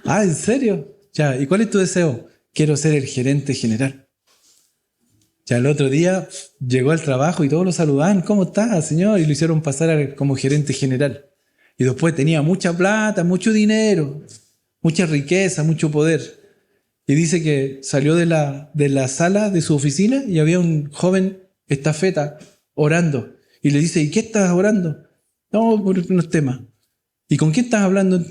Ah, ¿en serio? Ya, ¿y cuál es tu deseo? Quiero ser el gerente general. Ya el otro día llegó al trabajo y todos lo saludaban. ¿Cómo está, señor? Y lo hicieron pasar como gerente general. Y después tenía mucha plata, mucho dinero, mucha riqueza, mucho poder. Y dice que salió de la sala de su oficina y había un joven estafeta orando. Y le dice, ¿y qué estás orando? No, por unos temas. ¿Y con quién estás hablando?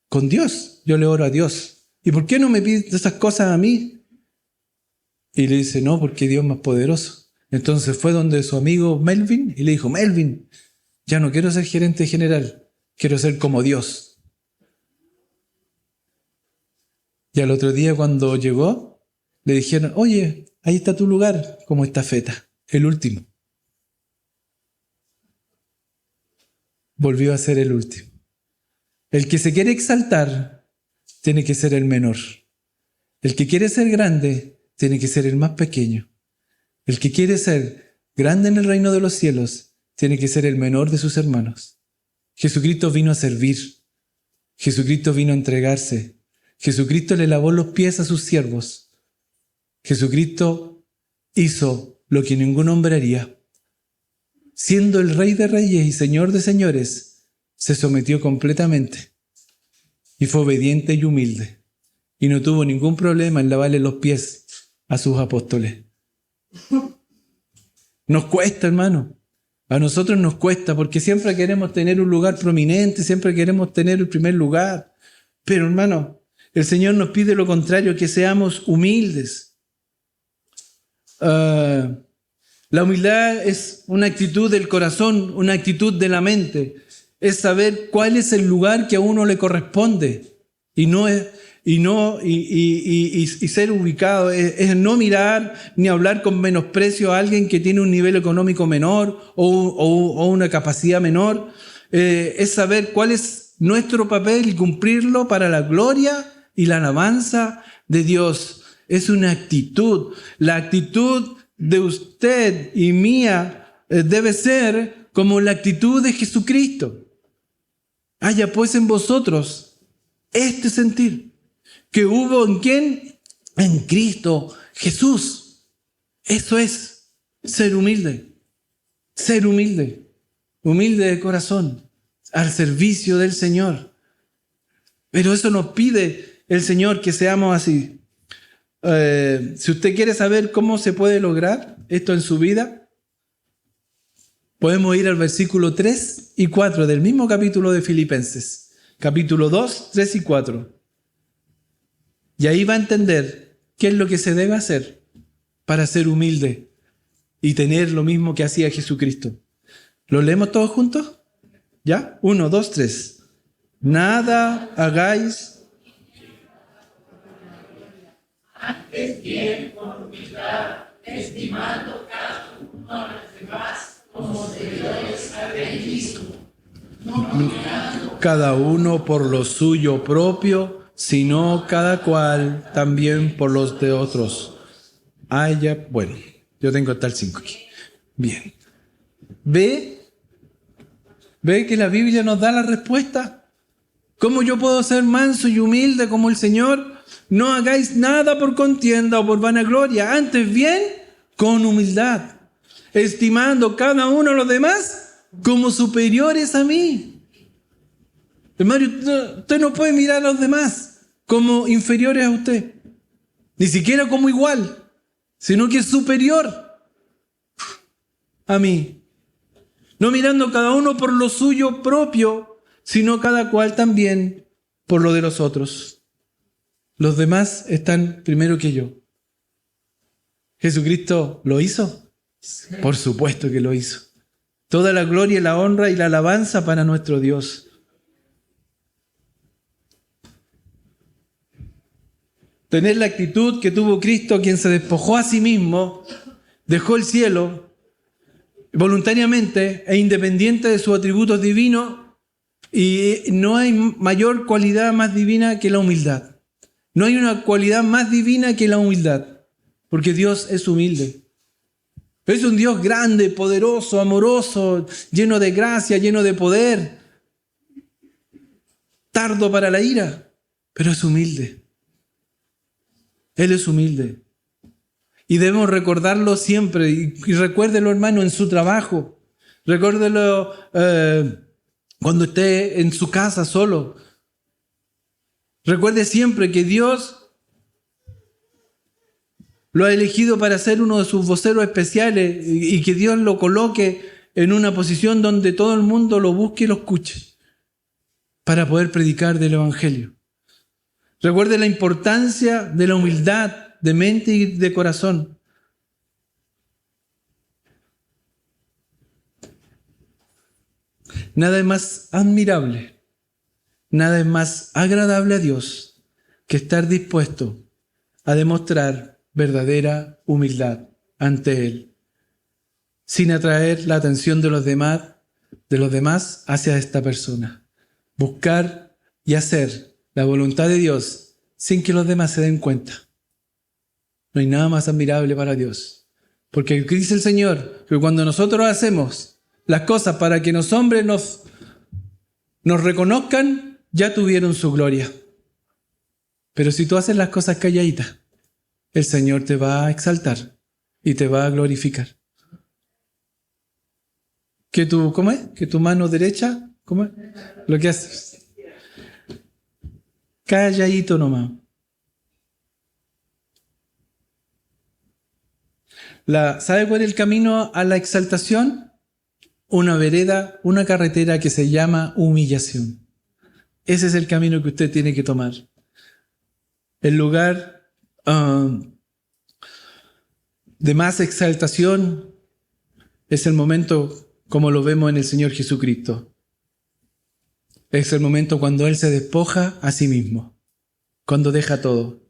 Con Dios. Yo le oro a Dios. ¿Y por qué no me pides esas cosas a mí? Y le dice, no, porque Dios es más poderoso. Entonces fue donde su amigo Melvin y le dijo, Melvin, ya no quiero ser gerente general, quiero ser como Dios. Y al otro día cuando llegó, le dijeron, oye, ahí está tu lugar como estafeta, el último. Volvió a ser el último. El que se quiere exaltar tiene que ser el menor. El que quiere ser grande tiene que ser el más pequeño. El que quiere ser grande en el reino de los cielos tiene que ser el menor de sus hermanos. Jesucristo vino a servir. Jesucristo vino a entregarse. Jesucristo le lavó los pies a sus siervos. Jesucristo hizo lo que ningún hombre haría. Siendo el Rey de Reyes y Señor de Señores, se sometió completamente y fue obediente y humilde. Y no tuvo ningún problema en lavarle los pies a sus apóstoles. Nos cuesta, hermano. A nosotros nos cuesta porque siempre queremos tener un lugar prominente, siempre queremos tener el primer lugar. Pero, hermano, el Señor nos pide lo contrario, que seamos humildes. La humildad es una actitud del corazón, una actitud de la mente. Es saber cuál es el lugar que a uno le corresponde y ser ubicado. Es no mirar ni hablar con menosprecio a alguien que tiene un nivel económico menor o una capacidad menor. Es saber cuál es nuestro papel y cumplirlo para la gloria y la alabanza de Dios. Es una actitud. La actitud de usted y mía debe ser como la actitud de Jesucristo. Haya pues en vosotros este sentir que hubo en ¿quién? En Cristo Jesús. Eso es ser humilde. Ser humilde. Humilde de corazón. Al servicio del Señor. Pero eso nos pide el Señor que seamos así. Si usted quiere saber cómo se puede lograr esto en su vida, podemos ir al versículo 3 y 4 del mismo capítulo de Filipenses. Capítulo 2, 3 y 4. Y ahí va a entender qué es lo que se debe hacer para ser humilde y tener lo mismo que hacía Jesucristo. ¿Lo leemos todos juntos? ¿Ya? 1, 2, 3. Nada hagáis antes bien con humildad, estimando cada uno a los demás como superiores a él mismo, no mirando cada uno por lo suyo propio, sino cada cual también por los de otros. Bueno, yo tengo hasta el 5 aquí. Bien. ¿Ve que la Biblia nos da la respuesta? ¿Cómo yo puedo ser manso y humilde como el Señor? No hagáis nada por contienda o por vanagloria, antes bien con humildad, estimando cada uno a los demás como superiores a mí. Hermano, usted no puede mirar a los demás como inferiores a usted, ni siquiera como igual, sino que es superior a mí. No mirando cada uno por lo suyo propio, sino cada cual también por lo de los otros. Los demás están primero que yo. ¿Jesucristo lo hizo? Por supuesto que lo hizo. Toda la gloria, la honra y la alabanza para nuestro Dios. Tener la actitud que tuvo Cristo, quien se despojó a sí mismo, dejó el cielo voluntariamente e independiente de sus atributos divinos, y no hay mayor cualidad más divina que la humildad. No hay una cualidad más divina que la humildad, porque Dios es humilde. Es un Dios grande, poderoso, amoroso, lleno de gracia, lleno de poder, tardo para la ira, pero es humilde. Él es humilde. Y debemos recordarlo siempre. Y recuérdelo, hermano, en su trabajo. Recuérdelo cuando esté en su casa solo. Recuerde siempre que Dios lo ha elegido para ser uno de sus voceros especiales y que Dios lo coloque en una posición donde todo el mundo lo busque y lo escuche para poder predicar del Evangelio. Recuerde la importancia de la humildad de mente y de corazón. Nada es más admirable, nada es más agradable a Dios que estar dispuesto a demostrar verdadera humildad ante Él, sin atraer la atención de los demás hacia esta persona. Buscar y hacer la voluntad de Dios sin que los demás se den cuenta. No hay nada más admirable para Dios. Porque dice el Señor que cuando nosotros hacemos las cosas para que los hombres nos reconozcan, ya tuvieron su gloria. Pero si tú haces las cosas calladitas, el Señor te va a exaltar y te va a glorificar. ¿Cómo es? Que tu mano derecha, ¿cómo es? Lo que haces. Calladito nomás. ¿Sabe cuál es el camino a la exaltación? Una vereda, una carretera que se llama humillación. Ese es el camino que usted tiene que tomar. El lugar de más exaltación es el momento como lo vemos en el Señor Jesucristo. Es el momento cuando Él se despoja a sí mismo, cuando deja todo.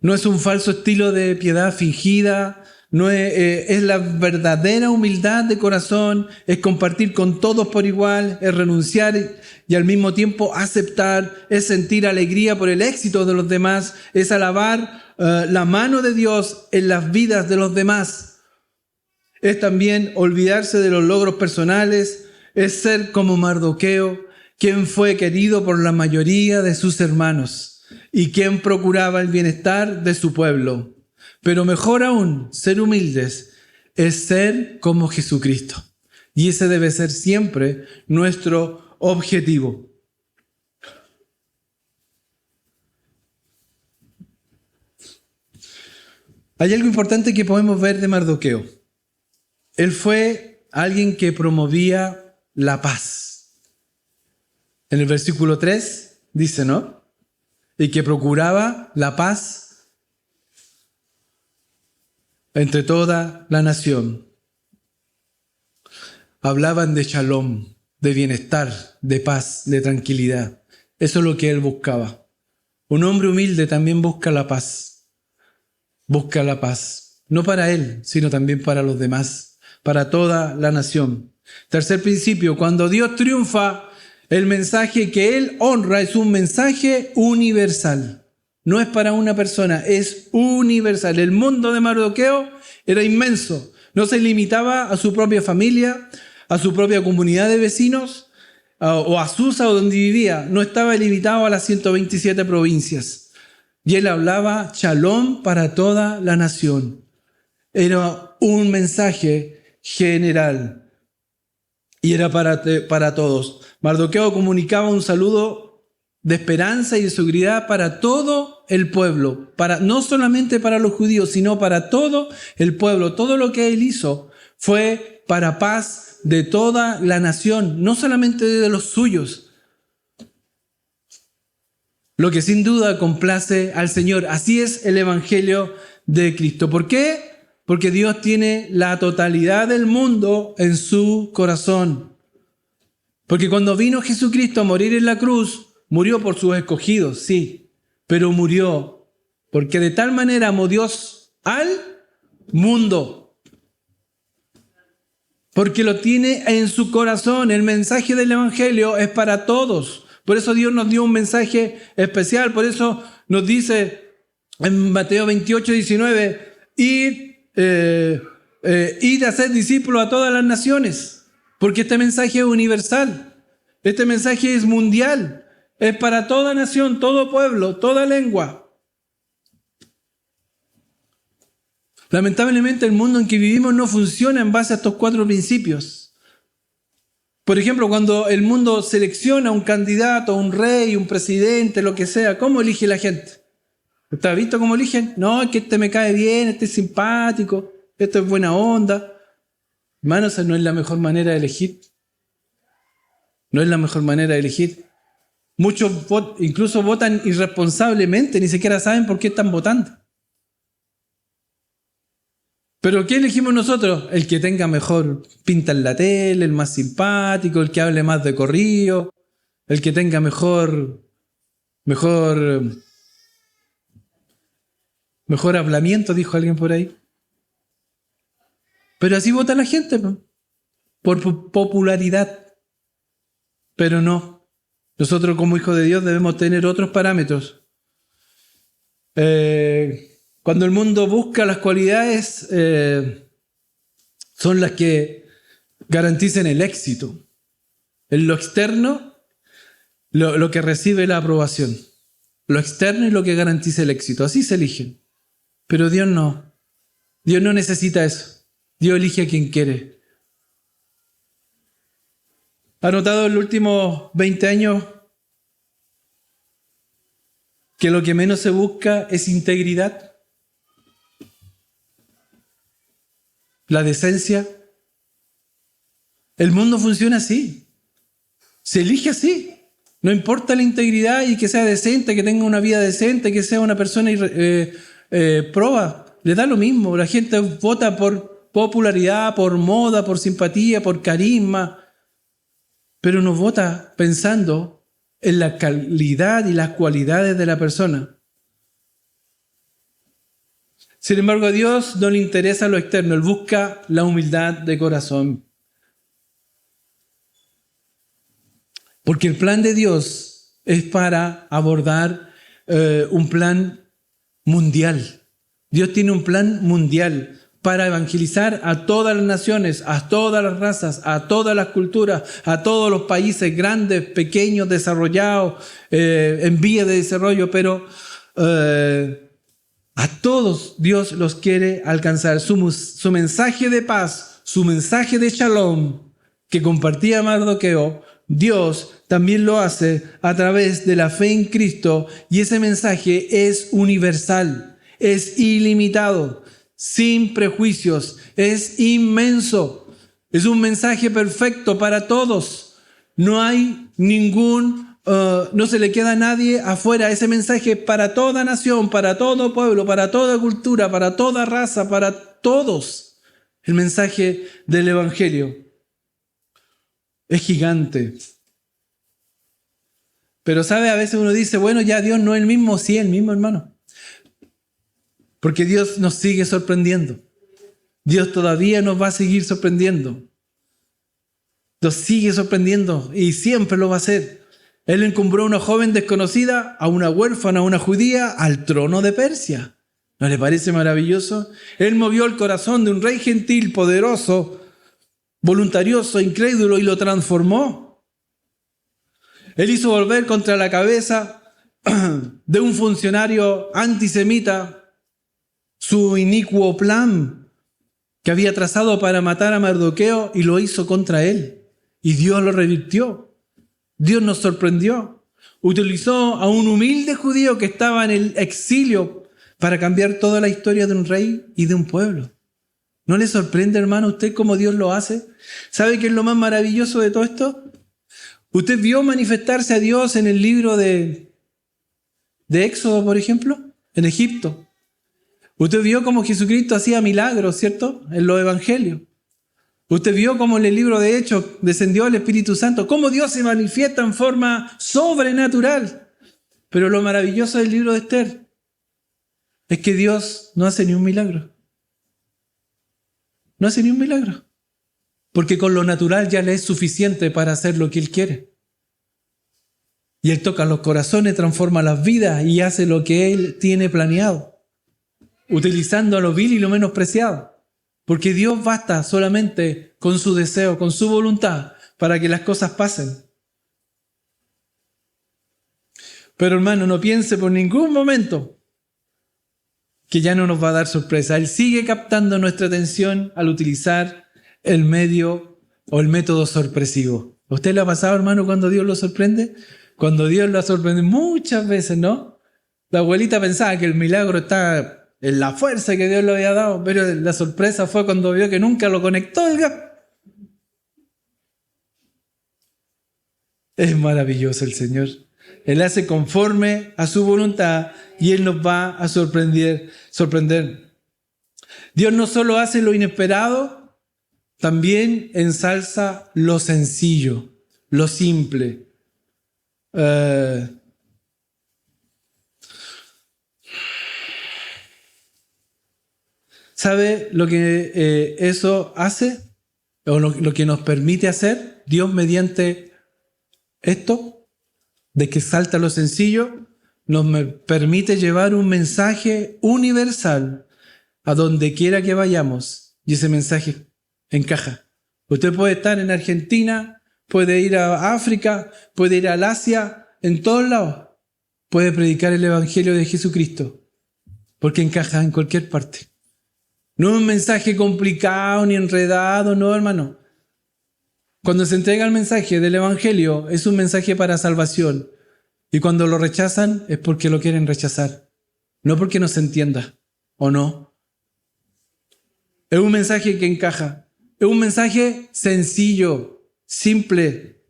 No es un falso estilo de piedad fingida, no es la verdadera humildad de corazón, es compartir con todos por igual, es renunciar y al mismo tiempo aceptar, es sentir alegría por el éxito de los demás, es alabar la mano de Dios en las vidas de los demás. Es también olvidarse de los logros personales, es ser como Mardoqueo, quien fue querido por la mayoría de sus hermanos y quien procuraba el bienestar de su pueblo. Pero mejor aún, ser humildes es ser como Jesucristo. Y ese debe ser siempre nuestro objetivo. Hay algo importante que podemos ver de Mardoqueo. Él fue alguien que promovía la paz. En el versículo 3 dice, ¿no? Y que procuraba la paz entre toda la nación. Hablaban de shalom, de bienestar, de paz, de tranquilidad. Eso es lo que él buscaba. Un hombre humilde también busca la paz. Busca la paz. No para él, sino también para los demás, para toda la nación. Tercer principio, cuando Dios triunfa, el mensaje que Él honra es un mensaje universal. No es para una persona, es universal. El mundo de Mardoqueo era inmenso. No se limitaba a su propia familia, a su propia comunidad de vecinos o a Susa o donde vivía. No estaba limitado a las 127 provincias. Y él hablaba shalom para toda la nación. Era un mensaje general y era para todos. Mardoqueo comunicaba un saludo de esperanza y de seguridad para todo el pueblo, no solamente para los judíos, sino para todo el pueblo. Todo lo que él hizo fue para paz de toda la nación, no solamente de los suyos. Lo que sin duda complace al Señor. Así es el Evangelio de Cristo. ¿Por qué? Porque Dios tiene la totalidad del mundo en su corazón. Porque cuando vino Jesucristo a morir en la cruz, murió por sus escogidos, sí, pero murió porque de tal manera amó Dios al mundo. Porque lo tiene en su corazón. El mensaje del Evangelio es para todos. Por eso Dios nos dio un mensaje especial. Por eso nos dice en Mateo 28, 19, id a ser discípulos a todas las naciones. Porque este mensaje es universal. Este mensaje es mundial. Es para toda nación, todo pueblo, toda lengua. Lamentablemente el mundo en que vivimos no funciona en base a estos 4 principios. Por ejemplo, cuando el mundo selecciona un candidato, un rey, un presidente, lo que sea, ¿cómo elige la gente? ¿Usted ha visto cómo eligen? No, es que este me cae bien, este es simpático, esto es buena onda. Hermano, esa no es la mejor manera de elegir. No es la mejor manera de elegir. Muchos incluso votan irresponsablemente, ni siquiera saben por qué están votando. ¿Pero qué elegimos nosotros? El que tenga mejor pinta en la tele, el más simpático, el que hable más de corrido, el que tenga mejor hablamiento, dijo alguien por ahí. Pero así vota la gente, por popularidad. Pero no. Nosotros como hijos de Dios debemos tener otros parámetros. Cuando el mundo busca las cualidades, son las que garanticen el éxito. En lo externo, lo que recibe la aprobación. Lo externo es lo que garantiza el éxito. Así se eligen. Pero Dios no. Dios no necesita eso. Dios elige a quien quiere. ¿Ha notado en los últimos 20 años que lo que menos se busca es integridad? La decencia. El mundo funciona así. Se elige así. No importa la integridad y que sea decente, que tenga una vida decente, que sea una persona proba. Le da lo mismo. La gente vota por popularidad, por moda, por simpatía, por carisma. Pero no vota pensando en la calidad y las cualidades de la persona. Sin embargo, a Dios no le interesa lo externo. Él busca la humildad de corazón. Porque el plan de Dios es para abordar un plan mundial. Dios tiene un plan mundial para evangelizar a todas las naciones, a todas las razas, a todas las culturas, a todos los países grandes, pequeños, desarrollados, en vías de desarrollo, pero a todos Dios los quiere alcanzar. Su mensaje de paz, su mensaje de shalom que compartía Mardoqueo, Dios también lo hace a través de la fe en Cristo, y ese mensaje es universal, es ilimitado, sin prejuicios, es inmenso. Es un mensaje perfecto para todos. No hay no se le queda a nadie afuera. Ese mensaje es para toda nación, para todo pueblo, para toda cultura, para toda raza, para todos. El mensaje del Evangelio es gigante. Pero sabe, a veces uno dice, bueno, ya Dios no es el mismo. Sí, el mismo, hermano. Porque Dios nos sigue sorprendiendo. Dios todavía nos va a seguir sorprendiendo. Nos sigue sorprendiendo y siempre lo va a hacer. Él encumbró a una joven desconocida, a una huérfana, a una judía, al trono de Persia. ¿No le parece maravilloso? Él movió el corazón de un rey gentil, poderoso, voluntarioso, incrédulo, y lo transformó. Él hizo volver contra la cabeza de un funcionario antisemita su inicuo plan que había trazado para matar a Mardoqueo, y lo hizo contra él. Y Dios lo revirtió. Dios nos sorprendió. Utilizó a un humilde judío que estaba en el exilio para cambiar toda la historia de un rey y de un pueblo. ¿No le sorprende, hermano, a usted cómo Dios lo hace? ¿Sabe qué es lo más maravilloso de todo esto? ¿Usted vio manifestarse a Dios en el libro de Éxodo, por ejemplo? En Egipto. Usted vio cómo Jesucristo hacía milagros, ¿cierto? En los evangelios. Usted vio cómo en el libro de Hechos descendió el Espíritu Santo, cómo Dios se manifiesta en forma sobrenatural. Pero lo maravilloso del libro de Esther es que Dios no hace ni un milagro. No hace ni un milagro. Porque con lo natural ya le es suficiente para hacer lo que Él quiere. Y Él toca los corazones, transforma las vidas y hace lo que Él tiene planeado, utilizando a lo vil y lo menospreciado. Porque Dios basta solamente con su deseo, con su voluntad, para que las cosas pasen. Pero hermano, no piense por ningún momento que ya no nos va a dar sorpresa. Él sigue captando nuestra atención al utilizar el medio o el método sorpresivo. ¿A usted le ha pasado, hermano, cuando Dios lo sorprende? Cuando Dios lo sorprende muchas veces, ¿no? La abuelita pensaba que el milagro está en la fuerza que Dios le había dado, pero la sorpresa fue cuando vio que nunca lo conectó el gas. Es maravilloso el Señor. Él hace conforme a su voluntad y Él nos va a sorprender. Dios no solo hace lo inesperado, también ensalza lo sencillo, lo simple. ¿Sabe lo que eso hace? O lo que nos permite hacer Dios mediante esto, de que salta lo sencillo, nos permite llevar un mensaje universal a donde quiera que vayamos. Y ese mensaje encaja. Usted puede estar en Argentina, puede ir a África, puede ir al Asia, en todos lados. Puede predicar el Evangelio de Jesucristo, porque encaja en cualquier parte. No es un mensaje complicado ni enredado, no, hermano. Cuando se entrega el mensaje del Evangelio, es un mensaje para salvación. Y cuando lo rechazan, es porque lo quieren rechazar. No porque no se entienda, ¿o no? Es un mensaje que encaja. Es un mensaje sencillo, simple.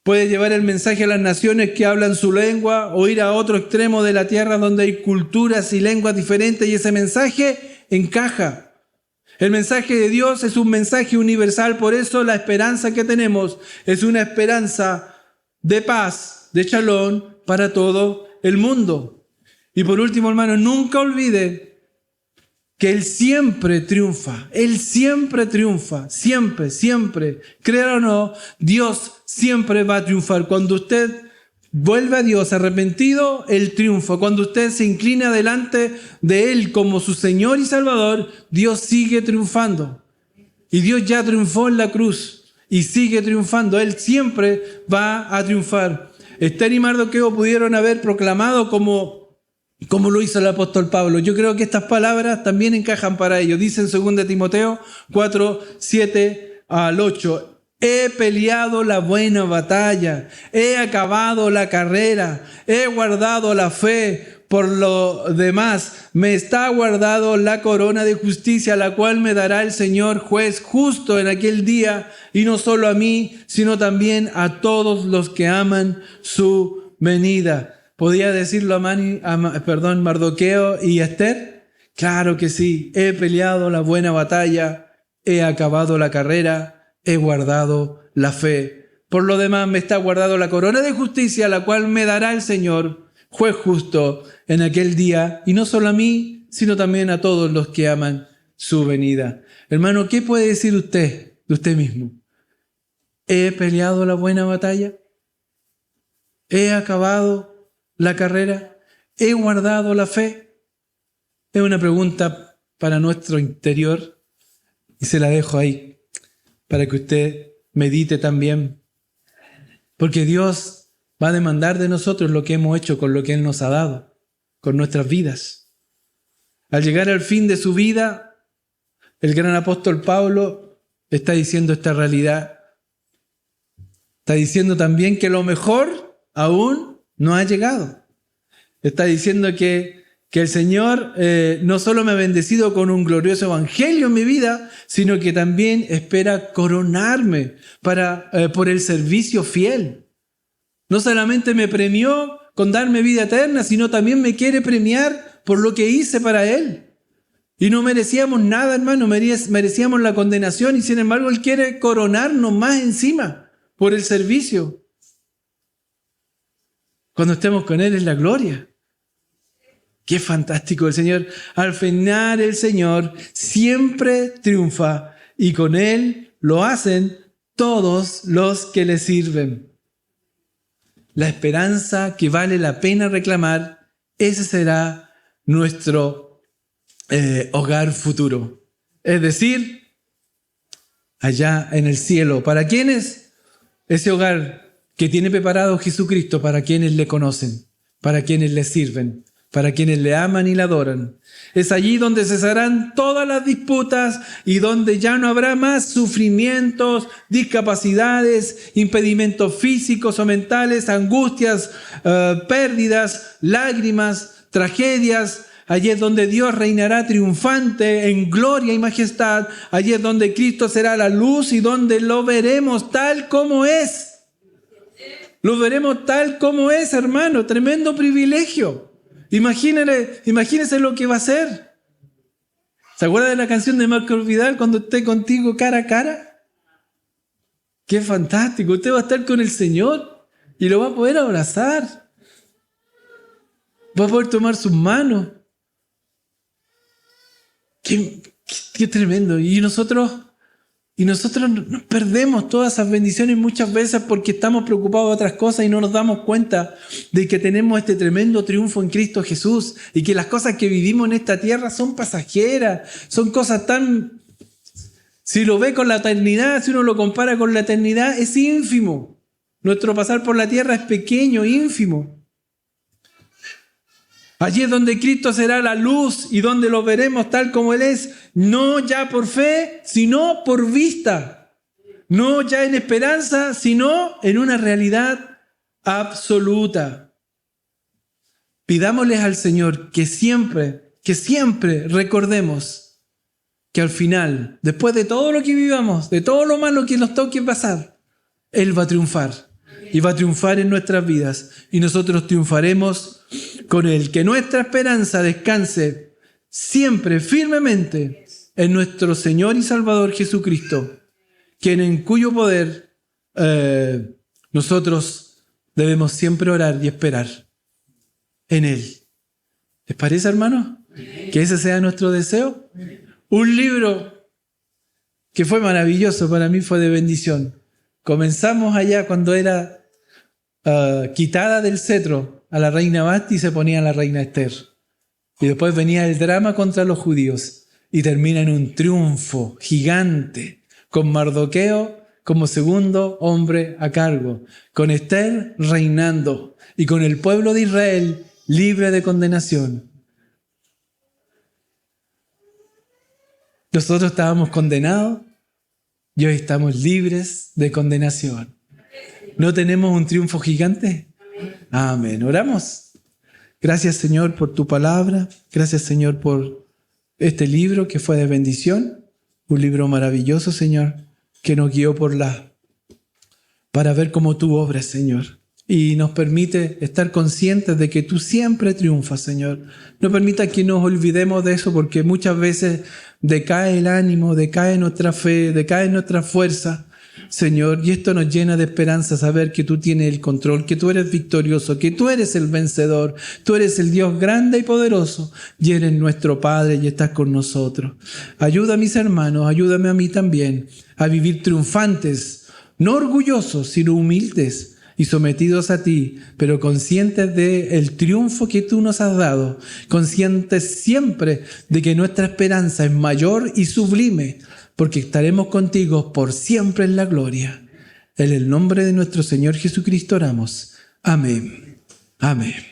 Puede llevar el mensaje a las naciones que hablan su lengua o ir a otro extremo de la tierra donde hay culturas y lenguas diferentes y ese mensaje encaja. El mensaje de Dios es un mensaje universal, por eso la esperanza que tenemos es una esperanza de paz, de shalom para todo el mundo. Y por último, hermano, nunca olvide que Él siempre triunfa. Él siempre triunfa. Siempre, siempre. Créalo o no, Dios siempre va a triunfar. Cuando usted vuelve a Dios arrepentido, Él triunfa. Cuando usted se inclina delante de Él como su Señor y Salvador, Dios sigue triunfando. Y Dios ya triunfó en la cruz y sigue triunfando. Él siempre va a triunfar. Esther y Mardoqueo pudieron haber proclamado como lo hizo el apóstol Pablo. Yo creo que estas palabras también encajan para ellos. Dice en 2 Timoteo 4, 7 al 8. He peleado la buena batalla, he acabado la carrera, he guardado la fe. Por lo demás, me está guardado la corona de justicia, la cual me dará el Señor juez justo en aquel día, y no solo a mí, sino también a todos los que aman su venida. ¿Podía decirlo Mardoqueo y Esther? Claro que sí. He peleado la buena batalla, he acabado la carrera, he guardado la fe. Por lo demás me está guardado la corona de justicia, la cual me dará el Señor, juez justo, en aquel día, y no solo a mí, sino también a todos los que aman su venida. Hermano, ¿qué puede decir usted de usted mismo? ¿He peleado la buena batalla? ¿He acabado la carrera? ¿He guardado la fe? Es una pregunta para nuestro interior y se la dejo ahí para que usted medite también. Porque Dios va a demandar de nosotros lo que hemos hecho con lo que Él nos ha dado, con nuestras vidas. Al llegar al fin de su vida, el gran apóstol Pablo está diciendo esta realidad. Está diciendo también que lo mejor aún no ha llegado. Está diciendo que el Señor no solo me ha bendecido con un glorioso evangelio en mi vida, sino que también espera coronarme por el servicio fiel. No solamente me premió con darme vida eterna, sino también me quiere premiar por lo que hice para Él. Y no merecíamos nada, hermano, merecíamos la condenación y sin embargo Él quiere coronarnos más encima por el servicio. Cuando estemos con Él es la gloria. Qué fantástico el Señor. Al final el Señor siempre triunfa y con Él lo hacen todos los que le sirven. La esperanza que vale la pena reclamar, ese será nuestro hogar futuro. Es decir, allá en el cielo. ¿Para quiénes? Ese hogar que tiene preparado Jesucristo para quienes le conocen, para quienes le sirven. para quienes le aman y le adoran. Es allí donde cesarán todas las disputas y donde ya no habrá más sufrimientos, discapacidades, impedimentos físicos o mentales, angustias, pérdidas, lágrimas, tragedias. Allí es donde Dios reinará triunfante en gloria y majestad. Allí es donde Cristo será la luz y donde lo veremos tal como es. Lo veremos tal como es, hermano. Tremendo privilegio. Imagínese lo que va a ser. ¿Se acuerda de la canción de Marco Vidal, cuando esté contigo cara a cara? ¡Qué fantástico! Usted va a estar con el Señor y lo va a poder abrazar. Va a poder tomar sus manos. ¡Qué tremendo! Y nosotros nos perdemos todas esas bendiciones muchas veces porque estamos preocupados de otras cosas y no nos damos cuenta de que tenemos este tremendo triunfo en Cristo Jesús y que las cosas que vivimos en esta tierra son pasajeras, son cosas tan... Si lo ve con la eternidad, si uno lo compara con la eternidad, es ínfimo. Nuestro pasar por la tierra es pequeño, ínfimo. Allí es donde Cristo será la luz y donde lo veremos tal como Él es, no ya por fe, sino por vista. No ya en esperanza, sino en una realidad absoluta. Pidámosles al Señor que siempre recordemos que al final, después de todo lo que vivamos, de todo lo malo que nos toque pasar, Él va a triunfar. Y va a triunfar en nuestras vidas. Y nosotros triunfaremos con Él. Que nuestra esperanza descanse siempre, firmemente, en nuestro Señor y Salvador Jesucristo, quien en cuyo poder nosotros debemos siempre orar y esperar en Él. ¿Les parece, hermanos? Que ese sea nuestro deseo. Un libro que fue maravilloso, para mí fue de bendición. Comenzamos allá cuando era quitada del cetro a la reina Basti y se ponía a la reina Esther. Y después venía el drama contra los judíos y termina en un triunfo gigante con Mardoqueo como segundo hombre a cargo, con Esther reinando y con el pueblo de Israel libre de condenación. Nosotros estábamos condenados y hoy estamos libres de condenación. ¿No tenemos un triunfo gigante? Amén. Oramos. Gracias, Señor, por tu palabra. Gracias, Señor, por este libro que fue de bendición. Un libro maravilloso, Señor, que nos guió para ver cómo tú obras, Señor. Y nos permite estar conscientes de que tú siempre triunfas, Señor. No permita que nos olvidemos de eso porque muchas veces decae el ánimo, decae nuestra fe, decae nuestra fuerza, Señor, y esto nos llena de esperanza saber que tú tienes el control, que tú eres victorioso, que tú eres el vencedor, tú eres el Dios grande y poderoso, y eres nuestro Padre y estás con nosotros. Ayuda a mis hermanos, ayúdame a mí también a vivir triunfantes, no orgullosos, sino humildes y sometidos a ti, pero conscientes del triunfo que tú nos has dado, conscientes siempre de que nuestra esperanza es mayor y sublime, porque estaremos contigo por siempre en la gloria. En el nombre de nuestro Señor Jesucristo oramos. Amén. Amén.